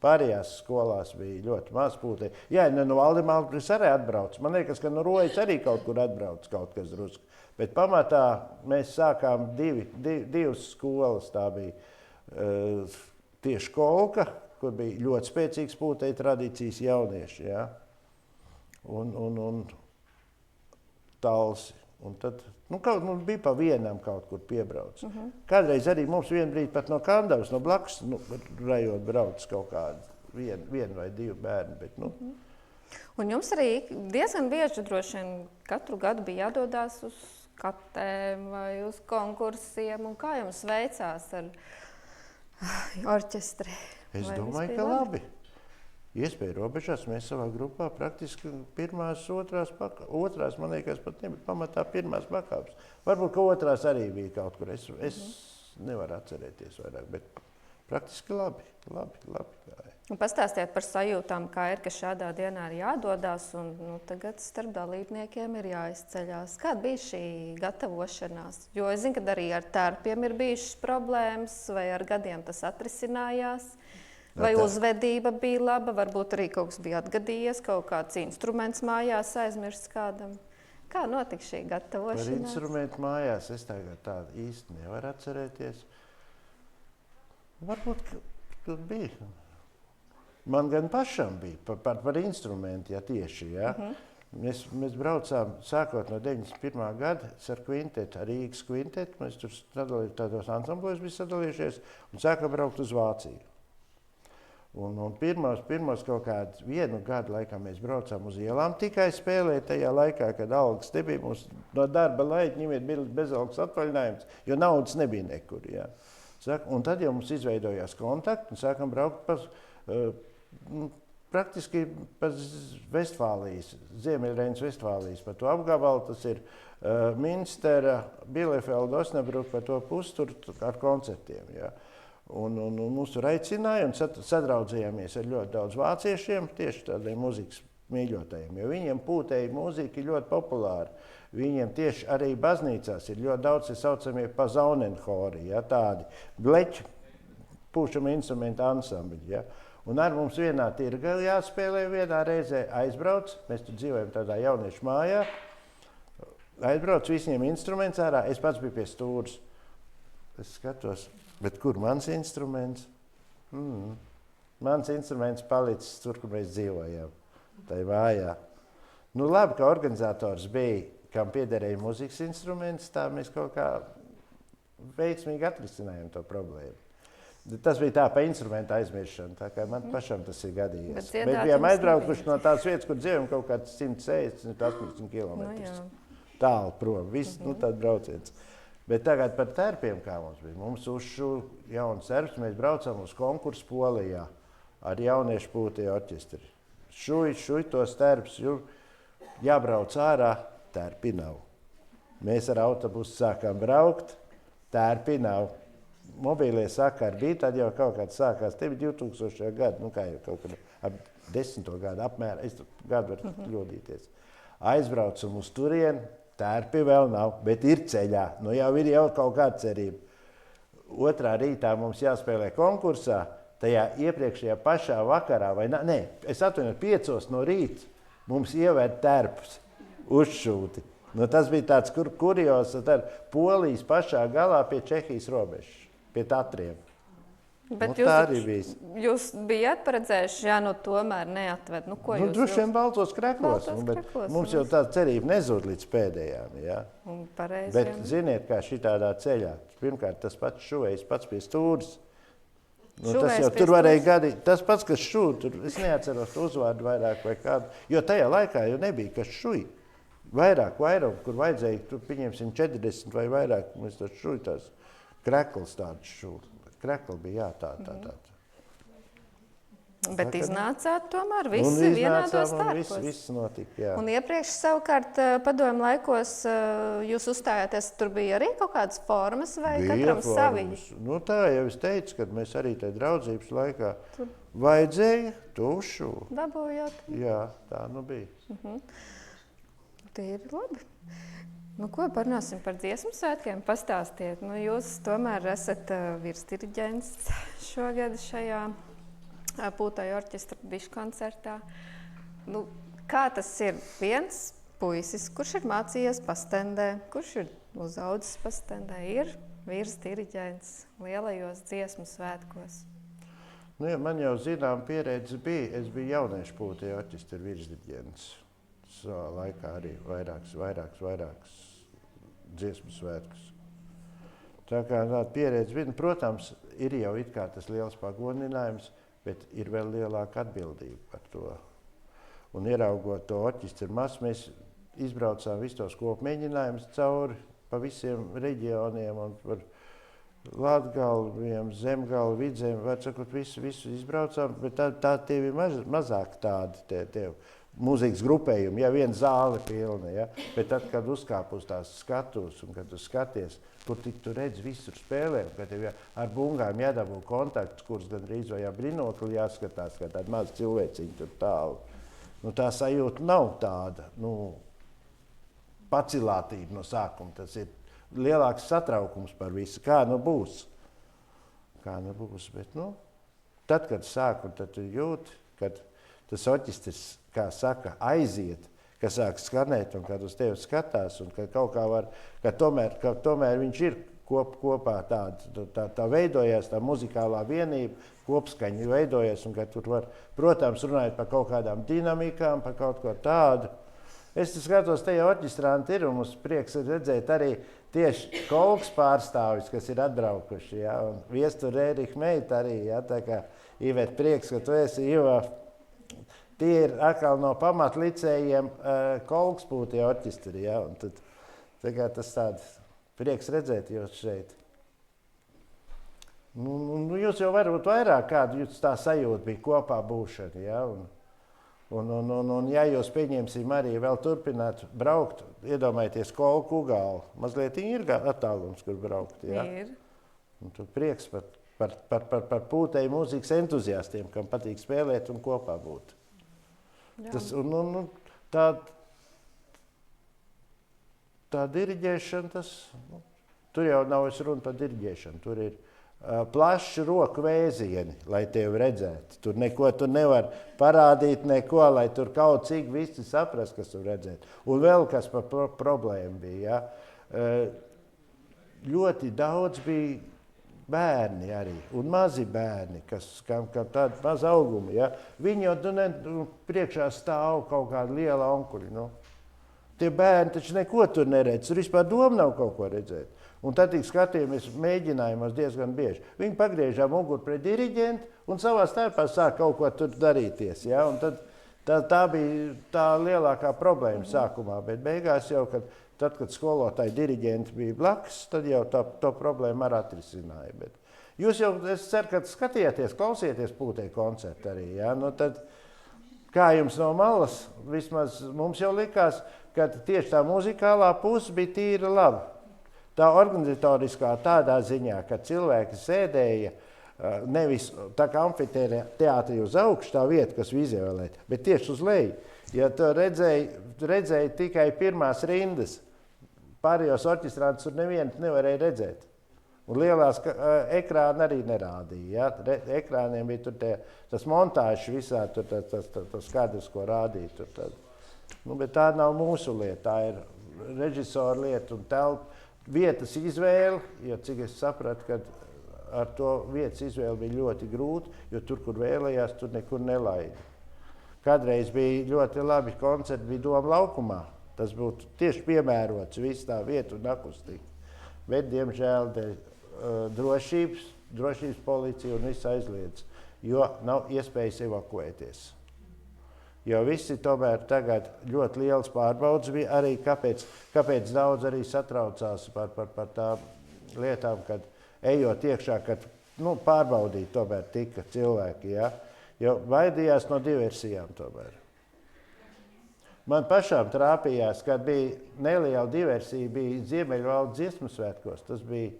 Pārējās skolās bija ļoti maz pūtēji. Jā, no Valdemārpils arī atbrauc. Man liekas, ka no Rojas arī kaut kur atbrauc kaut kas drusku. Bet pamatā mēs sākām divas skolas. Tā bija tieši Kolka, kur bija ļoti spēcīgs pūtēji tradīcijas jaunieši. Ja? Un Talsi. Un tad bija pa vienam kaut kur piebrauc. Kādreiz arī mums vienbrīd pat no Kandavas, no blakus rajona brauc kaut kādi vienu vai divi bērni. Bet, Un jums arī diezgan bieži droši vien katru gadu bija jādodās uz skatēm vai uz konkursiem. Un kā jums veicās ar orķestri? Es domāju, ka labi. Iespēja robežās mēs savā grupā praktiski pirmās, otrās, man liekas, pat nebija pamatā pirmās bakāpes. Varbūt, ka otrās arī bija kaut kur. Es nevaru atcerēties vairāk, bet praktiski labi gāja. Un pastāstiet par sajūtām, kā ir, ka šādā dienā ir jādodās un tagad starp dalībniekiem ir jāizceļās. Kāda bija šī gatavošanās? Jo es zinu, ka arī ar tērpiem ir bijušas problēmas, vai ar gadiem tas atrisinājās. Vai uzvedība bija laba, varbūt arī kaut kas bija atgadījies, kaut kāds instruments mājās aizmirsts kādam. Kā notika šī gatavošanās? Par instrumentu mājās es tagad tādu īsti nevaru atcerēties. Varbūt, ka tur bija. Man gan pašam bija par instrumentu, ja tieši. Ja? Mēs braucām sākot no 91. gada ar kvintetu, ar Rīgas kvintetu. Mēs tur tādos ansamblos bija sadalījušies un sākām braukt uz Vāciju. Un pirmos kaut kādu vienu gadu laikā mēs braucām uz ielām tikai spēlēt tajā laikā, kad algas nebija. Mums no darba laikņiem bija bezalgas atvaļinājums, jo naudas nebija nekur. Jā. Un tad jau mums izveidojās kontakti un sākam braukt praktiski pa Vestfālijas, Ziemeļreinas Vestfālijas, pa to apgabalu. Tas ir Minstera, Bielefeld, Osnabruk, pa to pustur ar koncertiem. Jā. Un mūs tur aicināja un sadraudzījāmies ar ļoti daudz vāciešiem, tieši tādiem mūzikas mīļotājiem, jo viņiem pūtēji mūzika ir ļoti populāra. Viņiem tieši arī baznīcās ir ļoti daudz saucamie pazaunenhori, ja, tādi bleķu pūšama instrumenta ansambļi. Ja. Un ar mums vienā tirgā jāspēlē vienā reizē aizbrauc, mēs tur dzīvojam tādā jauniešu mājā, aizbrauc visiem instruments ārā, es pats biju pie stūras. Es skatos, bet kur mans instruments? Mans instruments palicis tur, kur mēs dzīvojam, tai mājā. Nu labi, ka organizators bija, kam piederēja mūzikas instruments, tā mēs kaut kā veiksmīgi atrisinājām to problēmu. Tas bija tā pa instrumentu aizmiršanu, tā kā man pašam tas ir gadījies. Bet bijām aizbraukuši no tās vietas, kur dzīvojam kaut kāds 160-180 km. Tālu prom, viss, tad brauciens. Bet tagad par tērpiem, kā mums bija. Mums uzšu jauns tērps, mēs braucam uz konkursu Polijā ar jauniešu pūtī orķestri. Šuj tos tērps, jābrauc ārā, tērpi nav. Mēs ar autobusu sākām braukt, tērpi nav. Mobīlie sakari bija, tad jau kaut kāds sākās, te bija 2000. gadu, kā jau kaut kad ap 10. gadu apmēram, es gadu varu kļūdīties. Aizbraucam uz turieni, tērpi vēl nav, bet ir ceļā. Nu jau ir kaut kāda cerība. Otrā rītā mums jāspēlē konkursā, tajā iepriekšējā pašā vakarā, vai nē, es atvainoju, 5 no rīta mums ievērt tērpus, uzšūti. Nu, tas bija tāds kurios ar Polijas pašā galā pie Čehijas robežas, pie Tatriem. Bet tā arī bija. Jūs bijāt paredzējuši, jā, tomēr neatved. Ko jūs? Droši vien baltos kreklos. Mums jau tā cerība nezūd līdz pēdējām. Ja? Bet ziniet, kā šitādā ceļā. Pirmkārt, tas pats šuvējs, pats pie stūras. Tas jau tur varēja gadīt. Tas pats, kas šūj, tur es neatceros uzvārdu vairāk vai kādu. Jo tajā laikā jau nebija, kas šuj. Vairāk, kur vajadzēja, tur pieņemsim 40 vai vairāk, mēs tas šuj tās krekls tāds šūj. Krekli bija tā. Bet iznācāt tomēr visi vienādos starpos. Viss notika, jā. Un iepriekš savukārt padomju laikos jūs uzstājāties, tur bija arī kaut kādas formas vai katram savi? Tā jau es teicu, kad mēs arī tajā draudzības laikā vajadzēja tušu. Dabūjot? Jā, tā bija. Tie ir labi. Ko parunāsim par dziesmu svētkiem? Pastāstiet. Jūs tomēr esat virsdiriģents šogad šajā Pūtāju orķestra bišu koncertā. Kā tas ir viens puisis, kurš ir mācījies pastendē, kurš ir uzaudzis pastendē, ir virsdiriģents lielajos dziesmu svētkos? Man jau zinām pieredze bija. Es biju jauniešu Pūtāju orķestra virsdiriģents. Savā laikā arī vairākas dziesmu svētkus. Tā kā tāda pieredze bija, protams, ir jau it kā tas liels pagodinājums, bet ir vēl lielāka atbildība par to. Un ieraugot to orķestru masu, mēs izbraucām visus tos kopmēģinājumus cauri pa visiem reģioniem un par Latgalviem, Zemgalvu, Vidzem, var sakot, visu izbraucām, bet tā tie bija mazāk tādi tie mūzikas grupējumi, viena zāle pilna, bet tad, kad uzkāp uz tās skatuves un kad tu skaties, kur tu redzi visur spēlē, kad tev ar bungām jādabū kontaktus, kurus gandrīz vai binokli jāskatās, kā tāda maza cilvēciņa tur tālu. Tā sajūta nav tāda, pacilātība no sākuma. Tas ir lielāks satraukums par visu. Kā būs? Bet, tad, kad sāk, un tad tu jūti, kad tas orķestris, kā saka, aiziet, ka sāk skanēt un kad uz tevi skatās un ka kaut kā var, ka tomēr viņš ir kopā tā veidojās, tā muzikālā vienība, kopskaņa veidojas un ka tur var, protams, runājot par kaut kādām dinamikām, par kaut ko tādu. Es skatos, tajā orķestrānti ir un mums prieks redzēt arī tieši Kolks pārstāvis, kas ir atbraukuši, un Viestur Ērika meita arī, tā kā Ivēt prieks, ka tu esi, Iva. Tie ir atkal no pamatlicējiem Kolks Pūtāju orķestri, un tad tas tāds prieks redzēt jūs šeit. Jūs jau varbūt vairāk kādu jūs tā sajūta bija kopā būšana, un ja jūs pieņemsim arī vēl turpināt braukt, iedomājieties Kolku Ugālu, mazliet ir attālums, kur braukt, Ir. Un tur prieks par Pūtāju mūzikas entuziastiem, kam patīk spēlēt un kopā būt. Tā diriģēšana, tur jau nav runa par diriģēšanu, tur ir plaši roku vēzieni, lai tevi redzētu. Tur neko tu nevar parādīt, lai tur kaut cik visi saprast, kas tur redzēt. Un vēl kas par problēmu bija, ļoti daudz bija bērni arī, un mazi bērni, kam tādi mazi augumi. Viņi jau priekšā stāv kaut kāda liela onkuļi. Tie bērni taču neko tur neredz, tur vispār doma nav kaut ko redzēt. Un tad tik skatījāmies mēģinājumos diezgan bieži. Viņi pagriežā muguru pret diriģentu un savā starpā sāk kaut ko tur darīties. Un tad tā bija tā lielākā problēma sākumā, bet beigās jau, tad, kad skolotāji diriģenti bija blakus, tad jau to problēmu arī atrisināja. Bet jūs jau, es ceru, ka skatījāties, klausieties Pūtāju koncertu arī. Tad, kā jums no malas, vismaz mums jau likās, ka tieši tā muzikālā puse bija tīra laba. Tā organizatoriskā tādā ziņā, ka cilvēki sēdēja nevis tā kā amfiteātrī uz augšu, tā vieta, kas izvēlēta, bet tieši uz leju. Ja tu redzēji tikai pirmās rindas, pārējos orķestrāntus tur nevienu nevarēja redzēt. Un lielās ekrāni arī nerādīja. Ekrāniem bija tur tas montāžs visā, tur tas kadrs, ko rādīja. Bet tā nav mūsu lieta, tā ir režisora lieta un telpa. Vietas izvēle, jo cik es sapratu, ka ar to vietas izvēli bija ļoti grūti, jo tur, kur vēlējās, tur nekur nelaida. Kādreiz bija ļoti labi koncerti, bija Doma laukumā. Tas būtu tieši piemērots visu tā vietu un akustika. Bet, diemžēl, drošības policija un viss aizliedz, jo nav iespējas evakuēties. Jo visi tomēr tagad ļoti liels pārbaudas bija arī, kāpēc daudz arī satraucās par tām lietām, kad ejot iekšā, kad pārbaudīt tomēr tika cilvēki, ja? Jo baidījās no diversijām tomēr. Man pašām trāpījās, kad bija neliela diversija, bija Ziemeļvaldes dziesmu svētkos. Tas bija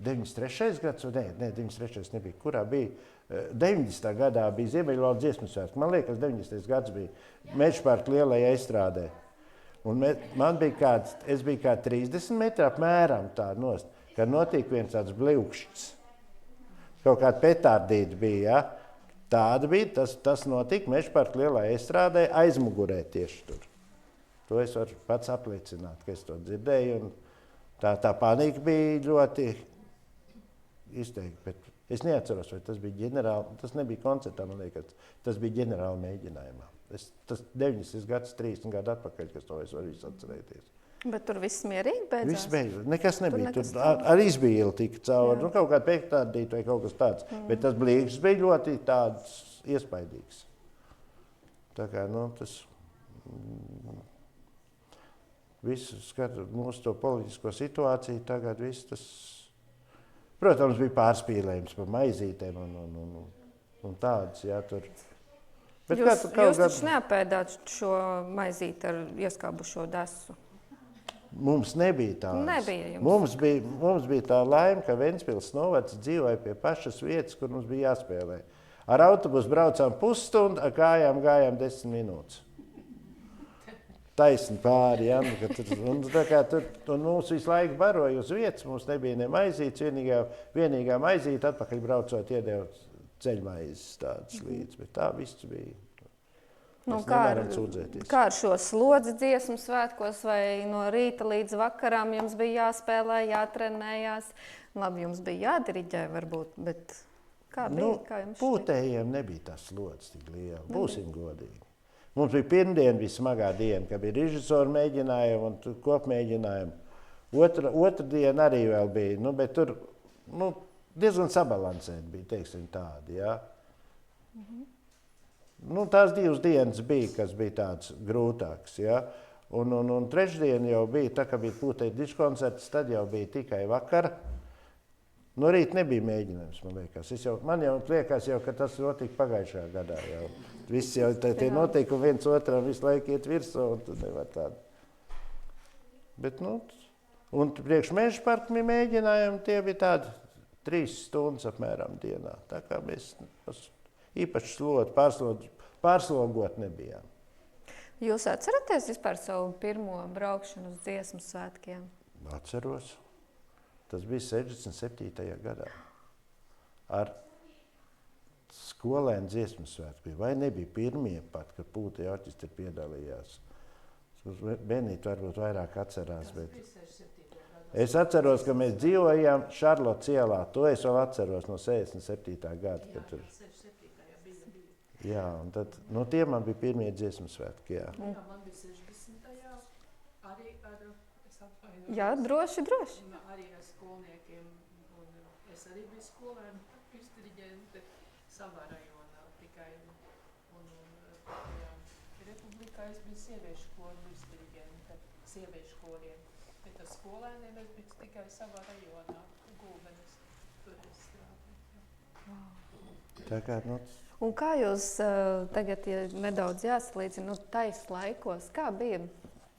93. gads, ne, 93. nebija, kurā bija 90. gadā bija Ziemeļvaldes dziesmu svētki. Man liekas, 90. gads bija Mežparka lielajā estrādē. Un es biju kā 30 metri apmēram tā nost, kad notika viens tāds bļūkšķis. Kaut kāda petārdīte bija, ja? Tāda bija, tas notika Mežparka lielajā estrādē aizmugurē tieši tur. To es varu pats apliecināt, ka es to dzirdēju. Un tā panika bija ļoti izteikti, bet es neatceros, vai tas bija ģenerāli, tas nebija koncertā, man liekas, tas bija ģenerāli mēģinājumā. Tas 90 gads, 30 gadu atpakaļ, kas to es varu visu atcerēties. Bet tur viss mierīgi beidzās? Viss beidzās, nekas nebija, tur ar izbīli tika cauri, kaut kāda pēktārdīta vai kaut kas tāds, bet tas blīkšs bija ļoti tāds iespaidīgs. Tā kā, tas viss skata mūsu to politisko situāciju, tagad viss tas, protams, bija pārspīlējums par maizītēm un tādas, jā, tur. Bet jūs taču neapēdāt šo maizīti ar ieskābušo desu? Mums nebija tādas. Nebija jums. Mums bija tā laime, ka Ventspils novads dzīvoja pie pašas vietas, kur mums bija jāspēlē. Ar autobusu braucām pusstundu, ar kājām gājām 10 minūtes. Taisni pāri, ja? Un mums visu laiku baroja uz vietas, mums nebija ne maizītes, vienīgā maizīte atpakaļ braucot iedeva ceļmaizes tādas līdz, bet tā viss bija. Kā ar šo slodzi dziesmu svētkos, vai no rīta līdz vakaram jums bija jāspēlē, jātrenējās? Labi, jums bija jādiriģē varbūt, bet kā bija? Kā jums pūtējiem nebija tās slodzes tik liela, būsim godīgi. Mums bija pirmdiena, bija smagā diena, kad bija režisoru mēģinājumi un kopmēģinājumi. Otra diena arī vēl bija, bet tur diezgan sabalansēti bija, teiksim tādi, jā. Tās 2 dienas bija, kas bija tāds grūtāks, ja? Un trešdiena jau bija, tā kā bija pūtēji diškoncerts, tad jau bija tikai vakara. No rīta nebija mēģinājums, man liekas. Man jau liekas, ka tas notika pagājušajā gadā. Jau. Viss jau tie notikumi viens otram visu laiku iet virsū, un tu nevar tādu. Bet, un priekš Mežparka mēģinājumi, tie bija tādi 3 stundas apmēram dienā. Tā kā mēs īpaši pārslogot nebijām. Jūs atceraties vispār savu pirmo braukšanu uz dziesmu svētkiem? Atceros. Tas bija 67. gadā. Ar skolēnu dziesmu svētku. Vai nebija pirmie pat, kad pūtēji orķestri piedalījās? Benīti varbūt vairāk atcerās, bet es atceros, ka mēs dzīvojām Šarlotes ielā. To es vēl atceros no 67. gada, kad tur. Jā, un tad tie man bija pirmie dziesmu svētki, jā. Jā, man bija 60. arī ar, es atvainojos. Jā, droši. Arī ar skolniekiem, un es arī biju skolēna pirmsdiriģente savā rajonā tikai, un Republikā es biju sieviešu koru pirmsdiriģente, sieviešu koriem, bet ar skolēniem es biju tikai savā rajonā, Gulbenes, tur es strādāju. Tā kā, Un kā jūs tagad, ja nedaudz jāsalīdzina, tais laikos, kā bija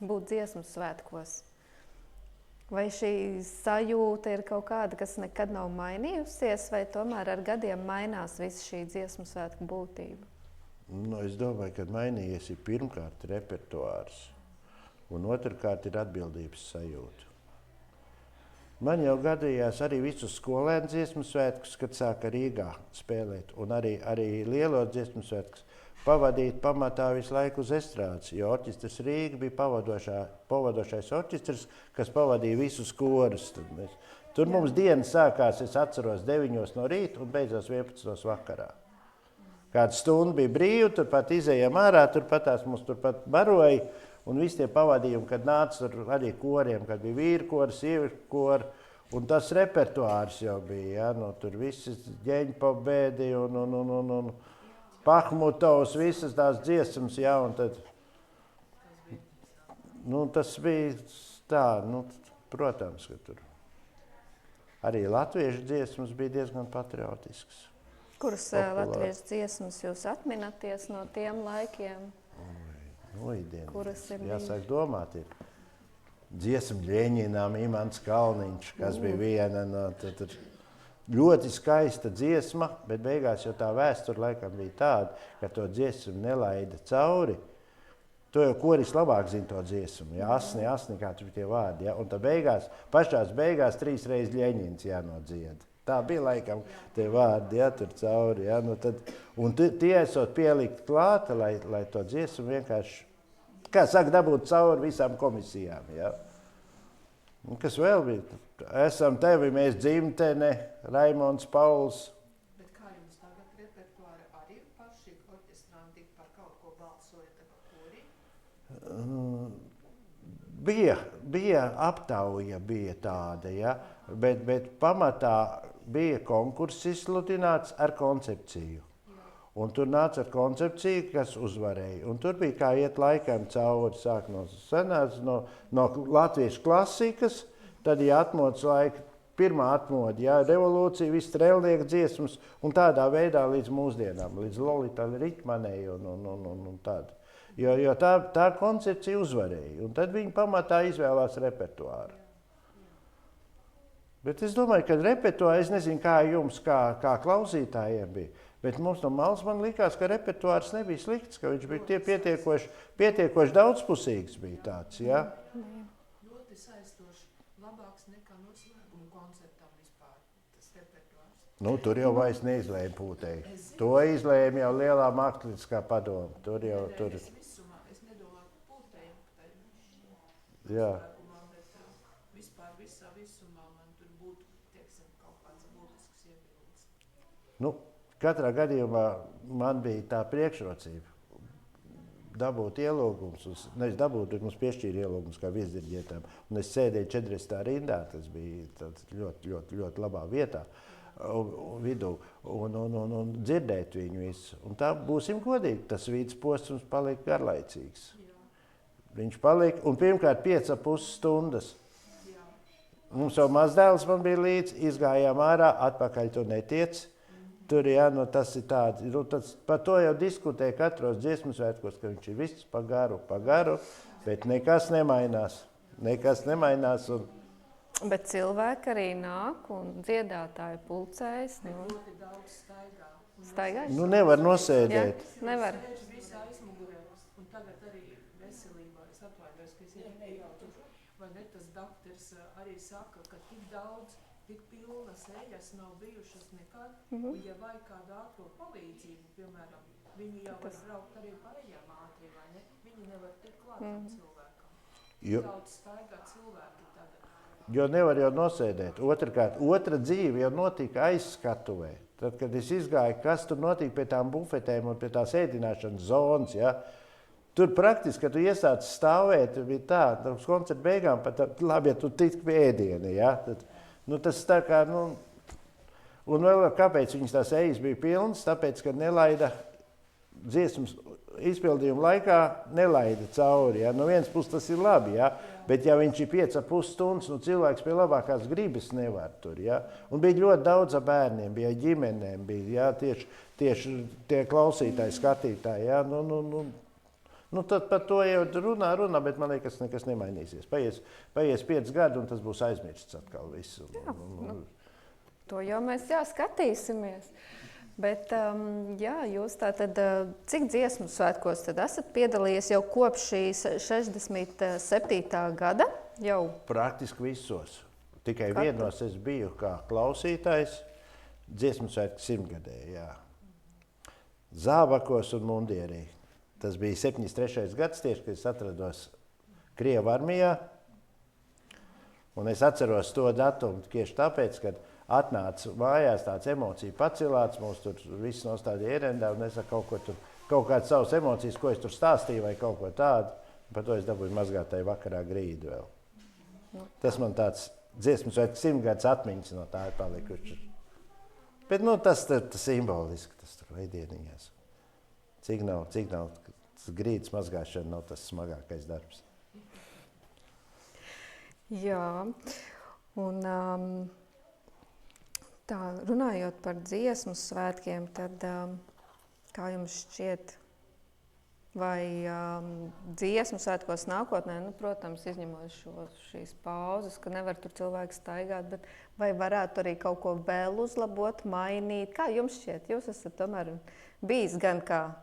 būt dziesmu svētkos? Vai šī sajūta ir kaut kāda, kas nekad nav mainījusies, vai tomēr ar gadiem mainās visa šī dziesmu svētku būtība? Es domāju, ka mainījies ir pirmkārt repertuārs, un otrkārt ir atbildības sajūta. Man jau gadījās arī visus skolēnu dziesmu svētkus, kad sāka Rīgā spēlēt, un arī lielos dziesmu svētkus pavadīt pamatā visu laiku uz estrādes, jo orķestris Rīga bija pavadošais orķestris, kas pavadīja visus korus. Tur mums diena sākās, es atceros, 9 no rīta un beidzās 11 vakarā. Kādu stundu bija brīvi, turpat izējām ārā, turpat mums turpat baroja, un visi tie pavadījumi, kad nāca tur arī koriem, kad bija vīru kori, sieviešu kori, un tas repertuārs jau bija, ja? Nu, tur visas ģeņpabēdi un Pahmutovs, visas tās dziesmas, ja? Un tad, nu, tas bija tā, nu, protams, ka tur arī latviešu dziesmas bija diezgan patriotiskas. Kuras latviešu dziesmas jūs atminaties no tiem laikiem? Kuras ir jāsāk domāt, ir dziesma Ļeņinām, Imants Kalniņš, kas bija viena no ļoti skaista dziesma, bet beigās jau tā vēsture laikam bija tāda, ka to dziesmu nelaida cauri. To jau koris labāk zina to dziesmu, ja? Asni, kā tur bija tie vārdi, ja? Un tā pašās beigās 3 reizes Ļeņins jānodzied. Tā bija laikam tie vārdi, ja, tur cauri. Ja, nu tad, un tie esot pielikt klāta, lai to dziesmu vienkārši, kā saka, dabūt cauri visām komisijām. Ja. Un kas vēl bija? Esam tevi, mēs dzimtene, Raimonds Pauls. Bet kā jums tagad repertuāri arī paši orķestranti par kaut ko balsoja tagad kori? Bija aptauja, bija tāda, ja, bet pamatā bija konkurss izsludināts ar koncepciju. Un tur nāca ar koncepciju, kas uzvarēja. Un tur bija kā iet laikam cauri, sāk no senās, no latviešu klasikas, tad ja atmodas laika, pirmā atmoda, ja, revolūcija, viss strēlnieku dziesmas, un tādā veidā līdz mūsdienām, līdz Lolitai Rikmanei un tādu. Jo tā koncepcija uzvarēja, un tad viņi pamatā izvēlās repertuāru. Bet es domāju, ka repertuāri, es nezinu, kā jums, kā klausītājiem bija, bet mums no malas man likās, ka repertuārs nebija slikts, ka viņš bija pietiekoši daudzpusīgs bija tāds, ja? Ļoti saistoši, labāks nekā noslēguma koncertam vispār, tas repertuārs. Nu, tur jau vairs neizlēma pūtēji. To izlēma jau lielā mākslinieckā padoma. Tur jau, tur... Es nedomāju pūtēji, Jā. Vispār visā visumā man tur būtu, teiksim, kaut kāds būtisks iebildes. Nu, katrā gadījumā man bija tā priekšrocība dabūt ielūgumus, nevis dabūt, bet mums piešķīra ielūgumus kā viesdirģētām. Un es sēdēju 40. rindā, tas bija ļoti labā vietā vidū, un dzirdēt viņu visu. Un tā būsim godīgi, tas vidusposms palika garlaicīgs. Viņš palika, un pirmkārt 5,5 stundas. Mums jau mazdēls man bija līdz, izgājām ārā, atpakaļ tu netiec. Tur, jā, nu tas ir tāds, nu par to jau diskutē katros dziesmu svētkos, ka viņš ir viss pa garu, bet nekas nemainās. Bet cilvēki arī nāk un dziedātāji pulcējas. Ļoti daudz staigā. Staigājas? Nu nevar nosēdēt. Jā, nevar. Sēž visi aizmugurē, un tagad arī veselībā, es atvainojos, ka es iejaucu, vai ne tas doktors arī saka, ka tik daudz, tik pilnas eļas nav bijušas nekad, un ja vajag kādu ātro palīdzību, piemēram, viņi jau var braukt arī pa eļām ātri, vai ne? Viņi nevar tikt klātam cilvēkam. Daudz staigā cilvēki tagad. Jo nevar jau nosēdēt. Otrkārt, otra dzīve jau notika aizskatuvē. Tad, kad es izgāju, kas tur notika pie tām bufetēm un pie tās ēdināšanas zonas, ja, tur praktiski, kad tu iesāc stāvēt, bija tā, uz koncerta beigām, pat labi, ja tu tik pie ēdiena, ja, tad, nu, tas tā kā, nu, un vēl kāpēc viņas tās ejas bija pilnas, tāpēc, ka nelaida dziesmas izpildījuma laikā nelaida cauri. Ja? No vienas puses tas ir labi, ja? Bet ja viņš ir 5,5 stundas, nu cilvēks pie labākās gribas nevar tur. Ja? Un bija ļoti daudz bērniem, bija ģimenēm, bija ja? tieši tie klausītāji, skatītāji. Ja? Nu, tad par to jau runā, bet man liekas, nekas nemainīsies. Paies 5 gadi un tas būs aizmirsts atkal visu. To jau mēs skatīsimies. Bet, jā, jūs tātad, cik dziesmu svētkos tad esat piedalījies jau kopš šīs 67. gada? Jau? Praktiski visos. Tikai vienos es biju kā klausītājs dziesmu svētku 100-gadē, jā. Zābakos un mundierī. Tas bija 73. gads tieši, kad es atrados Krievu armijā. Un es atceros to datumu tieši tāpēc, kad atnāca mājās tāds emociju pacilāts, mūs tur viss nostādīja ierendā, un es kaut kādas savas emocijas, ko es tur stāstīju vai kaut ko tādu, par to es dabūju mazgātāju vakarā grīdu vēl. Tas man tāds dziesmas vai 100 gadus atmiņas no tā ir palikuši. Bet tas simboliski, tas tur veidieniņās. Cik nav, tas grīdas mazgāšana nav tas smagākais darbs. Jā, un tā runājot par dziesmu svētkiem, tad kā jums šķiet, vai dziesmu svētkos nākotnē, protams, izņemot šīs pauzes, ka nevar tur cilvēki staigāt, bet vai varētu arī kaut ko vēl uzlabot, mainīt? Kā jums šķiet? Jūs esat tomēr bijis gan kā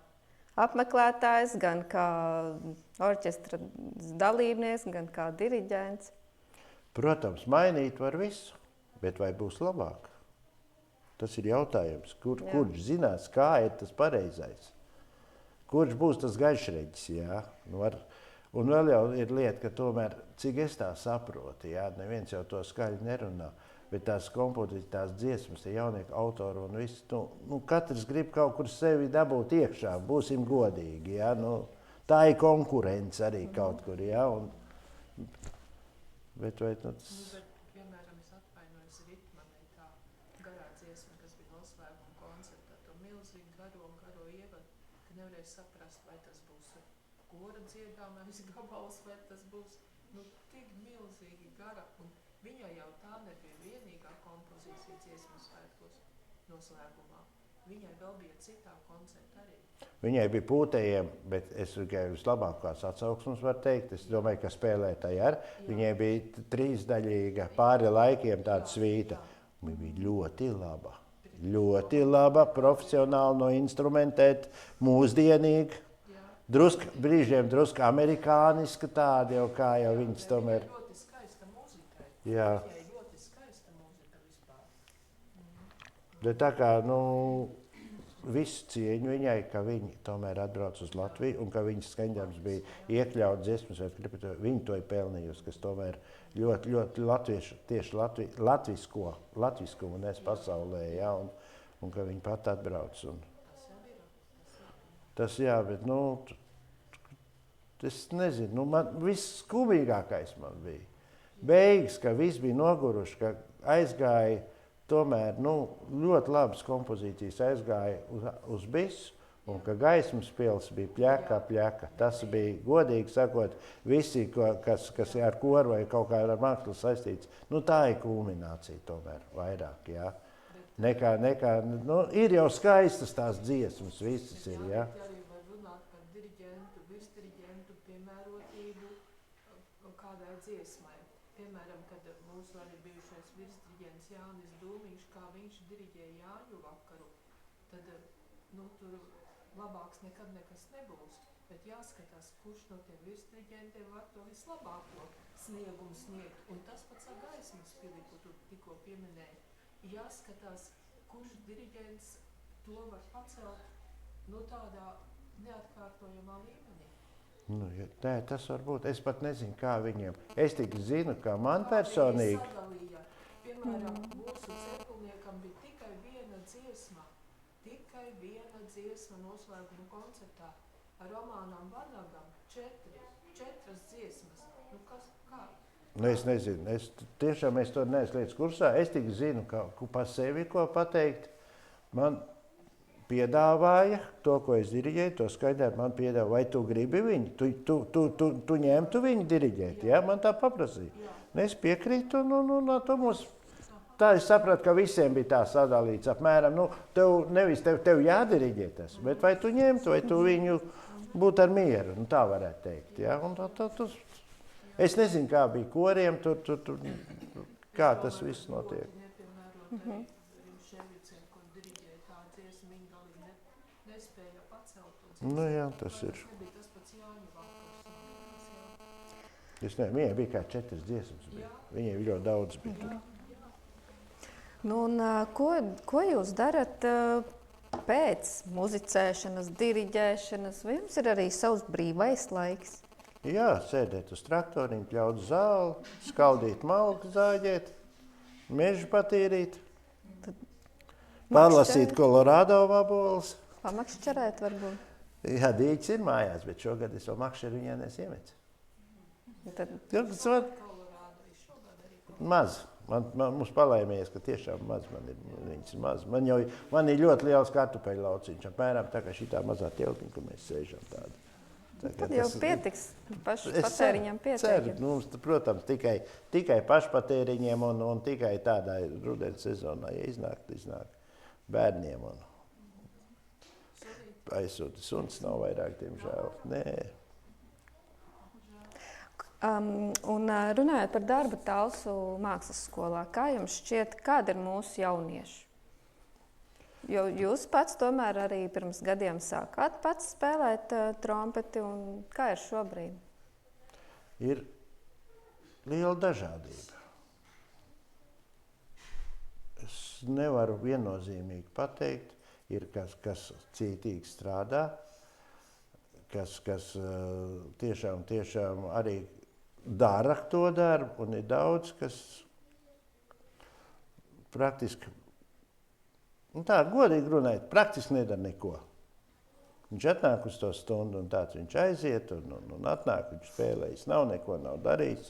apmeklētājs, gan kā orķestra dalībnieks, gan kā diriģents. Protams, mainīt var visu, bet vai būs labāk? Tas ir jautājums, kurš zinās, kā ir tas pareizais. Kurš būs tas gaišreģis, jā? Un vēl jau ir lieta, ka tomēr, cik es tā saprotu, jā, neviens jau to skaļi nerunā, bet tās kompozīcijas, tās dziesmas, tie jaunieku autori un viss, katrs grib kaut kur sevi dabūt iekšā, būsim godīgi, jā, tā ir konkurence arī kaut kur, jā, bet vai tas... Piemēram, es atvainojos Ritmanai, tā garā dziesma, kas bija noslēguma koncertā, to milzīgi garo ievadu, ka nevarēja saprast, vai tas būs kora dziedāmais gabals, vai tas būs tik milzīgi gara. Un viņai jau tā nebija vienīgā kompozīcija dziesmu svētkos noslēgumā. Viņai vēl bija citā koncerta arī. Viņai bija pūtējiem, bet es tikai vislabākās atsauksmes var teikt. Es domāju, ka spēlētāji ar. Viņai bija 3-daļīga, pāri laikiem tāda svīta. Viņa bija ļoti laba. Ļoti laba, profesionāli noinstrumentēt, mūsdienīgi. Brīžiem drusku amerikāniska tāda jau, kā jau viņas tomēr. Viņai ļoti skaista mūzika. Jā. Viņai ļoti skaista mūzika vispār. Bet tā kā, visu cieņu viņai, ka viņi tomēr atbrauc uz Latviju un ka viņas skaņdarbs bija iekļauts dziesmas, viņi to ir pelnījusi, kas tomēr ļoti, ļoti latviešu, tieši latviskumu nes pasaulē, jā, un ka viņi pat atbrauc. Tas jā, bet, es nezinu, man viss skumīgākais man bija. Beigas, ka viss bija noguruši, ka aizgāja tomēr ļoti labas kompozīcijas aizgāja uz bisu, un ka gaismas pils bija pļaka. Tas bija, godīgi sakot, visi, kas ar koru vai kaut kā ar mākslu saistīts, tā ir kulminācija tomēr vairāk, jā. Nekā, ir jau skaistas tās dziesmas, visas ir, jā. Bet arī var runāt par diriģentu, virsdiriģentu piemērotību kādai dziesmai. Piemēram, kad mūsu arī bijušais virsdiriģents Jānis Dūmiņš, kā viņš diriģēja Jāņu vakaru, tad tur labāks nekad nekas nebūs. Bet jāskatās, kurš no tiem virsdiriģentiem var to vislabāko sniegumu sniegt. Un tas pats ar gaismas pili, ko tu tikko pieminēji. Jāskatās, kurš diriģents to var pacelt tādā neatkārtojamā līmenī. Nē, tas var būt. Es pat nezinu, kā viņiem. Es tik zinu, kā man personīgi. Piemēram, mūsu cepulniekam bija tikai viena dziesma noslēguma koncertā. Ar Romānam Vanagam 4 dziesmas. Kā? Es nezinu. Es to neesmu līdz kursā. Es tik zinu, ka pa sevi ko pateikt. Man piedāvāja to, ko es diriģēju, to skaidrāk man piedāvāja, vai tu gribi viņu, tu ņemtu viņu diriģēt, jā, man tā paprasīja. Es piekrītu, tā es sapratu, ka visiem bija tā sadalīts, apmēram, tev jādiriģē tas, bet vai tu ņemtu, vai tu viņu būtu ar mieru, tā varētu teikt, jā, un es nezinu, kā bija koriem, kā tas viss notiek. Jā, tas ir. Viņai bija kā 4 dziesmas. Viņai ļoti daudz bija tur. Ko jūs darat pēc muzicēšanas, diriģēšanas? Vai jums ir arī savs brīvais laiks? Jā, sēdēt uz traktoriņa, pļaut zāli, skaldīt malku, zāģēt, mežu patīrīt, palasīt Kolorādo vaboles. Pamakšķerēt varbūt. Jā, dīķis ir mājās, bet šogad es vēl makšķeru viņai nesiemets. Tad maz. Mums palaimējies, ka tiešām maz viņas ir maz. Man ir ļoti liels kartupeļu lauciņš, apmēram tā kā šitā mazā telpiņa, kur mēs sēžam tādu. tad jau pietiks. Pašpatēriņam pietiek. Mums, protams, tikai pašpatēriņiem un tikai tādā rudens sezonā, ja iznāk bērniem. Aizsūti suns nav vairāk, diemžēl. Nē. Un runājot par darbu Talsu mākslas skolā, kā jums šķiet, kāda ir mūsu jaunieši? Jo jūs pats tomēr arī pirms gadiem sākāt pats spēlēt trompeti, un kā ir šobrīd? Ir liela dažādība. Es nevaru viennozīmīgi pateikt, ir kas cītīgi strādā, kas tiešām arī dara to darbu, un ir daudz, kas praktiski, tā godīgi runājot, praktiski nedara neko. Viņš atnāk uz to stundu, un tāds viņš aiziet, un atnāk, viņš spēlējis, neko nav darījis.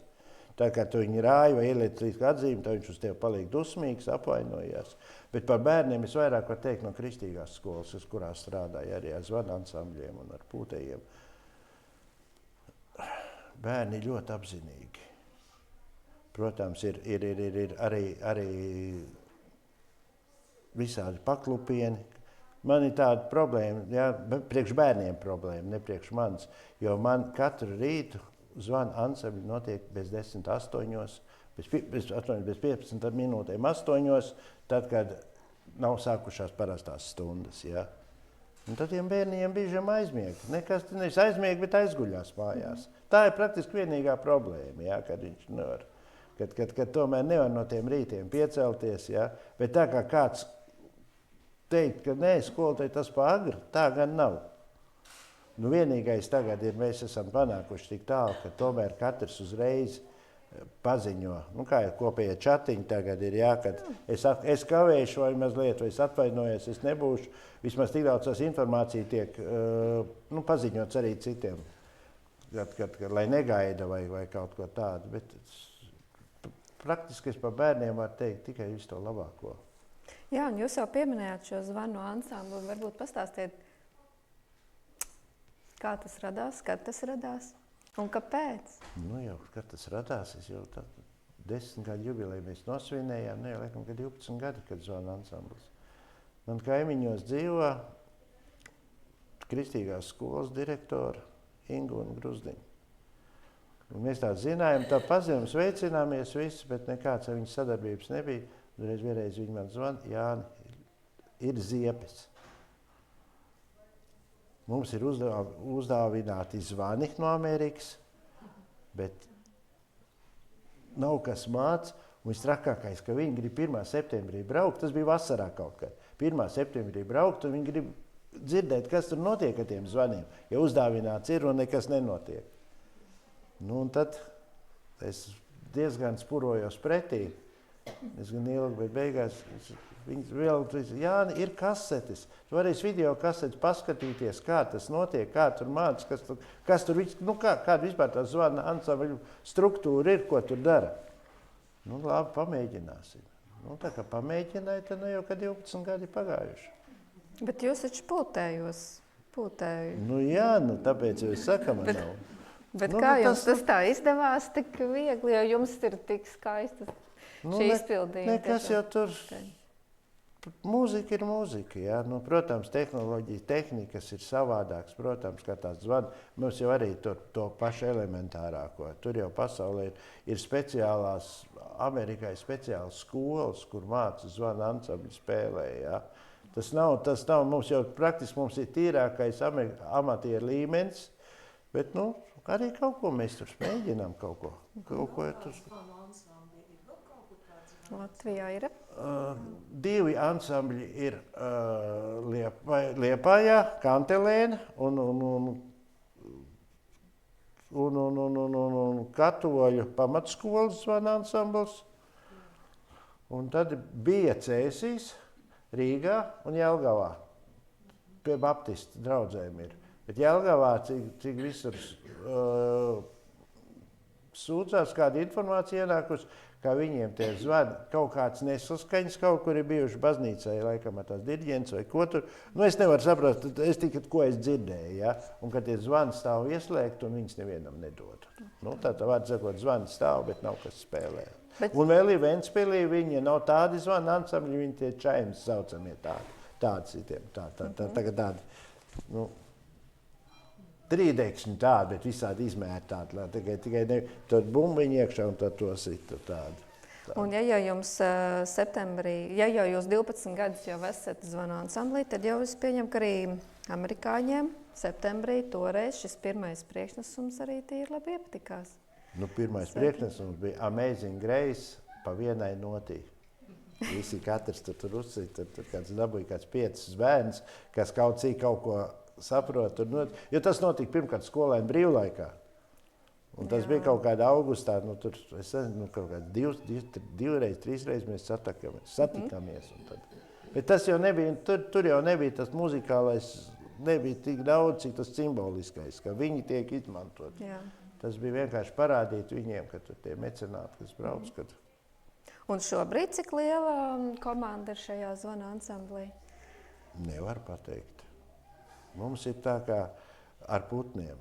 Tā kā tu viņu rāji vai elektrīsku atzīmi, tad viņš uz tevi paliek dusmīgs, apvainojās. Bet par bērniem es vairāk varu teikt no kristīgās skolas, kurā strādāju arī ar zvanu ansambļiem un ar pūtējiem. Bērni ļoti apzinīgi. Protams, ir arī visādi paklupieni. Man ir tāda problēma, jā, priekš bērniem problēma, ne priekš manis, jo man katru rītu zvanu ansambļi notiek bez 10:08, bez 15 minūtēm 8, tad, kad nav sākušās parastās stundas. Ja? Un tad tiem bērniem biežam aizmieg. Nekas nevis aizmieg, bet aizguļās mājās. Tā ir praktiski vienīgā problēma, ja? Kad viņš nevar. Kad tomēr nevar no tiem rītiem piecelties. Ja? Bet tā kā kāds teikt, ka nē, skolotāji tas pa agri, tā gan nav. Nu, vienīgais tagad ir, mēs esam panākuši tik tālu, ka tomēr katrs uzreiz paziņo. Nu, kā ir kopējie čatiņi tagad ir, jā, kad es kavēšu vai mazliet, vai es atvainojos, es nebūšu. Vismaz tik daudz tās informācija tiek paziņots arī citiem, lai negaida vai kaut ko tādu. Bet praktiski es par bērniem varu teikt tikai visu to labāko. Jā, un jūs jau pieminējāt šo zvanu ansamblu. Varbūt pastāstiet, kā tas radās, kad tas radās un kāpēc? Nu jau, kad tas radās, es jau 10 gadu jubileju mēs nosvinējām, jau laikam, ka 12 gadi, kad zvana ansamblis. Man kaimiņos dzīvo kristīgās skolas direktora Ingūna Gruzdiņa. Un mēs tā zinājām, tā pazīm, sveicināmies visi, bet nekāds ar viņas sadarbības nebija. Vienreiz viņi man zvana, Jāni, ir ziepes. Mums ir uzdāvināti zvani no Amerikas, bet nav kas māc. Un visstrakākais, ka viņi grib 1. septembrī braukt, tas bija vasarā kaut kad. 1. septembrī braukt, un viņi grib dzirdēt, kas tur notiek ar tiem zvaniem. Ja uzdāvināts ir un nekas nenotiek. Nu, un tad es diezgan spurojos pretī. Es gan ilgi, bet beigās viņi vēl teica, Jāni, ir kasetes. Tu varēsi video kasetes paskatīties, kā tas notiek, kā tur māc, kas tur kāda vispār tā zvana ansambļu struktūra ir, ko tur dara. Nu, labi, pamēģināsim. Nu, tā kā pamēģināja, tad jau, kad 12 gadi pagājuši. Bet jūs taču pūtēju. Nu, jā, tāpēc jau es saku, man nav. Bet kā jums tas tā izdevās tik viegli, jo jums ir tik skaistas šī izpildījuma? Nekas jau tur, mūzika ir mūzika, jā. Nu, protams, tehnikas ir savādāks, protams, kā tās zvana. Mums jau arī to pašu elementārāko. Tur jau pasaulē ir speciālās, Amerikai speciālas skolas, kur māca zvana ansambļu spēlē, jā. Tas nav, mums jau praktiski mums ir tīrākais amatieru līmenis, bet, nu, arī kaut ko mēs tur mēģinām kaut ko. Latvijā ir? 2 ansambļi ir Liepājā, Kantelēna un un katoļu pamatskolas zvana ansambls. Un tad bija Cēsīs, Rīgā un Jelgavā. Pie baptistu draudzēm ir. Bet Jelgavā, cik visur sūdzās, kāda informācija ienākusi, kā viņiem tie zvani, kaut kāds nesaskaņas, kaut kur ir bijuši baznīcai, laikam ar tās diriģents vai ko tur. Nu, es nevaru saprast, es tikai, ko es dzirdēju, ja? Un kad tie zvani stāv ieslēgt, un viņas nevienam nedod. Nu, tā vārds sakot, zvani stāv, bet nav kas spēlē. Un vēl ir Ventspilī, viņi nav tādi zvani ansambļi, viņi tie čaims saucamie tādi citiem, tagad tādi, nu, trīdekšņi tādi, bet visādi izmēri tādi, tikai ne, tad bumbiņi iekšā un tad to sita tādi. Un ja jau jums septembrī, ja jau jūs 12 gadus jau esat zvana ansamblī, tad jau es pieņemu, ka arī amerikāņiem septembrī toreiz šis pirmais priekšnesums arī tīri labi iepatikās. Nu, pirmais priekšnesums bija Amazing Grace pa vienai notī. Visi katrs tur uzcīt, tur kāds dabūja kāds 5 bērns, kas kaut ko saprot. Jo tas notika pirmkārt skolēnu brīvlaikā. Un tas bija kaut kādā augustā, tur, es nezinu, kaut kādā 2 reiz, 3 reiz mēs satikāmies. Bet tas jau nebija, tur jau nebija tas muzikālais, nebija tik daudz, cik tas simboliskais, ka viņi tiek izmantot. Jā. Tas bija vienkārši parādīt viņiem, ka tur tie mecenāti, kas brauc. Kad... Un šobrīd cik liela komanda ir šajā zvana ansamblī? Nevar pateikt. Mums ir tā kā ar putniem.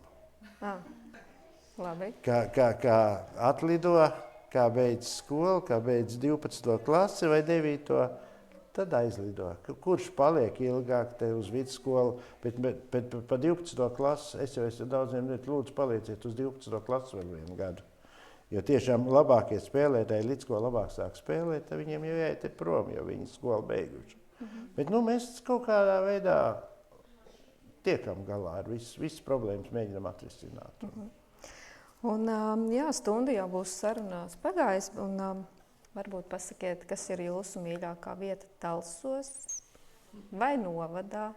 Labi. Kā atlido, kā beidz skolu, kā beidz 12. klasi vai 9. Tad aizlido. Kurš paliek ilgāk te uz vidusskolu, bet pa 12. klasi, es jau esmu daudziem lūdzu palieciet uz 12. klasi vēl 1 gadu. Jo tiešām labākie spēlētāji, līdz ko labāk sāk spēlēt, tad viņiem jau jāiet prom, jo viņi skolu beiguši. Bet mēs kaut kādā veidā tiekam galā ar visas problēmas, mēģinam atrisināt. Un jā, stunda jau būs sarunās pagājis, un varbūt pasakiet, kas ir jūsu mīļākā vieta Talsos vai novadā?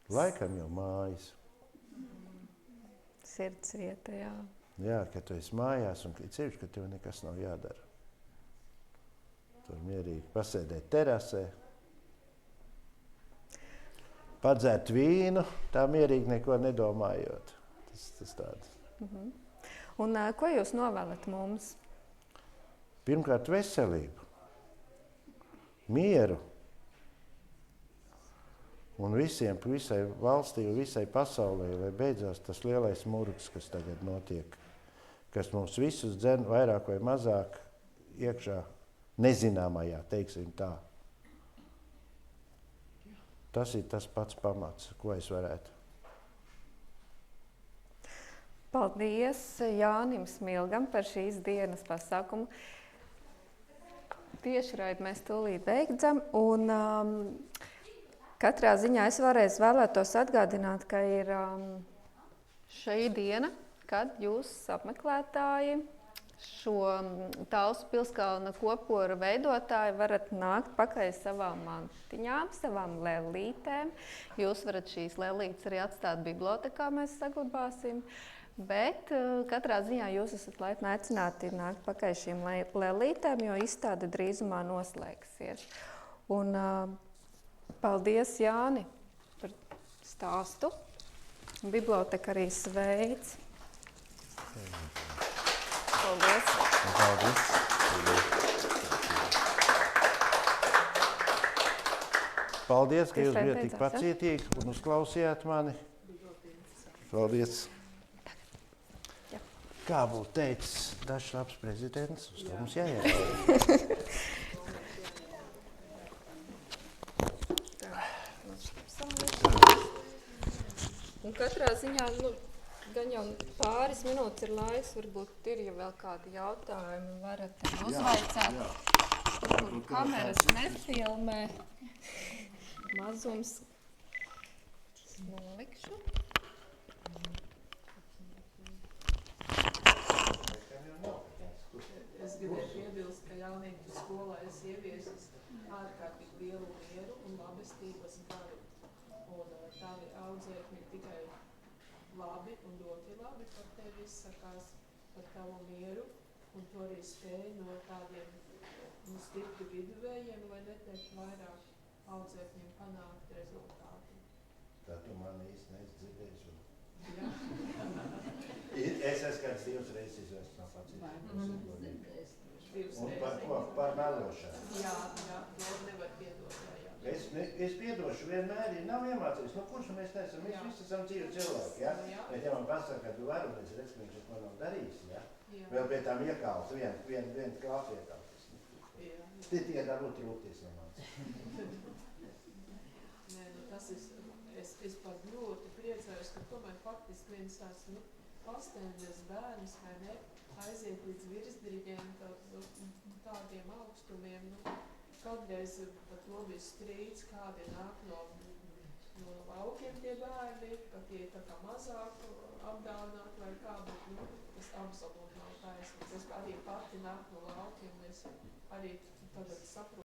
Laikam jau mājas. Sirds vieta, jā. Jā, ka tu esi mājās un cevišķi, ka tev nekas nav jādara. Tur mierīgi pasēdēt terasē, padzert vīnu, tā mierīgi neko nedomājot. Tas tāds. Un ko jūs novēlat mums? Pirmkārt, veselību, mieru un visiem, visai valstī un visai pasaulē, lai beidzās tas lielais murgs, kas tagad notiek, kas mums visus dzen vairāk vai mazāk iekšā nezināmajā, teiksim tā. Tas ir tas pats pamats, ko es varētu. Paldies Jānim Smilgam par šīs dienas pasākumu. Tiešraidi mēs tūlīt beidzam, un katrā ziņā es vēlreiz vēlētos atgādināt, ka ir šī diena, kad jūs apmeklētāji šo Talsu pilskalna kopora veidotāji varat nākt pakaļ savām mantiņām, savām lellītēm. Jūs varat šīs lellītes arī atstāt bibliotekā, mēs saglabāsim. Bet katrā ziņā jūs esat laipni aicināti nākt pakaļ šīm lellītēm, jo izstāde drīzumā noslēgsies. Un paldies Jāni par stāstu. Biblioteka arī sveic. Paldies. Paldies. Paldies, ka jūs bijat tik pacietīgi un uzklausījāt mani. Paldies. Kā būtu teicis dažs labs prezidents, uz to mums jāiet. Un katrā ziņā, gan jau pāris minūtes ir laiks, varbūt ir jau vēl kādi jautājumi, varat uzvaicāt. Kur kameras nefilmē, mazums nolikšu. Es gribēju piebilst, ka jaunību skolā es ieviesis ārkārtīgi lielu mieru un labestības garu. Un tavi audzēkņi tikai labi un dotie labi par tevi izsakās, par tavu mieru, un tu arī spēj no tādiem stipri viduvējiem, lai neteikt vairāk audzēkņiem panākt rezultātu. Tā tu man īsti neesi dzirdējis. Jā. Es esmu kāds 2 reizes izvērsts no pacīšanas. Un par ko? Par melošanu. Jā, to nevar piedot. Es piedošu vienmēr, ja nav iemācījis, no kurš mēs neesam, mēs visi esam dzīvi cilvēki, ja? Bet ja man pasaka, ka tu varu, es redzu, ka viņš to nav darījis, ja? Vēl pie tām iekalt, vien klāt iekalt. Tie dabūt rūpties no manis. Nē, nu tas es pat ļoti priecājos, ka tomēr faktiski viens tāds, pastēndes bērns, vai ne, aiziet līdz virsdiriģiem, tādiem augstumiem, kādreiz pat bija strīds, kādi nāk no laukiem tie bērni, ka tie tā kā mazāk apdāvināti vai kā, bet, tas absolūti nav taisnīgs. Es arī pati nāk no laukiem, es arī tagad saprotu.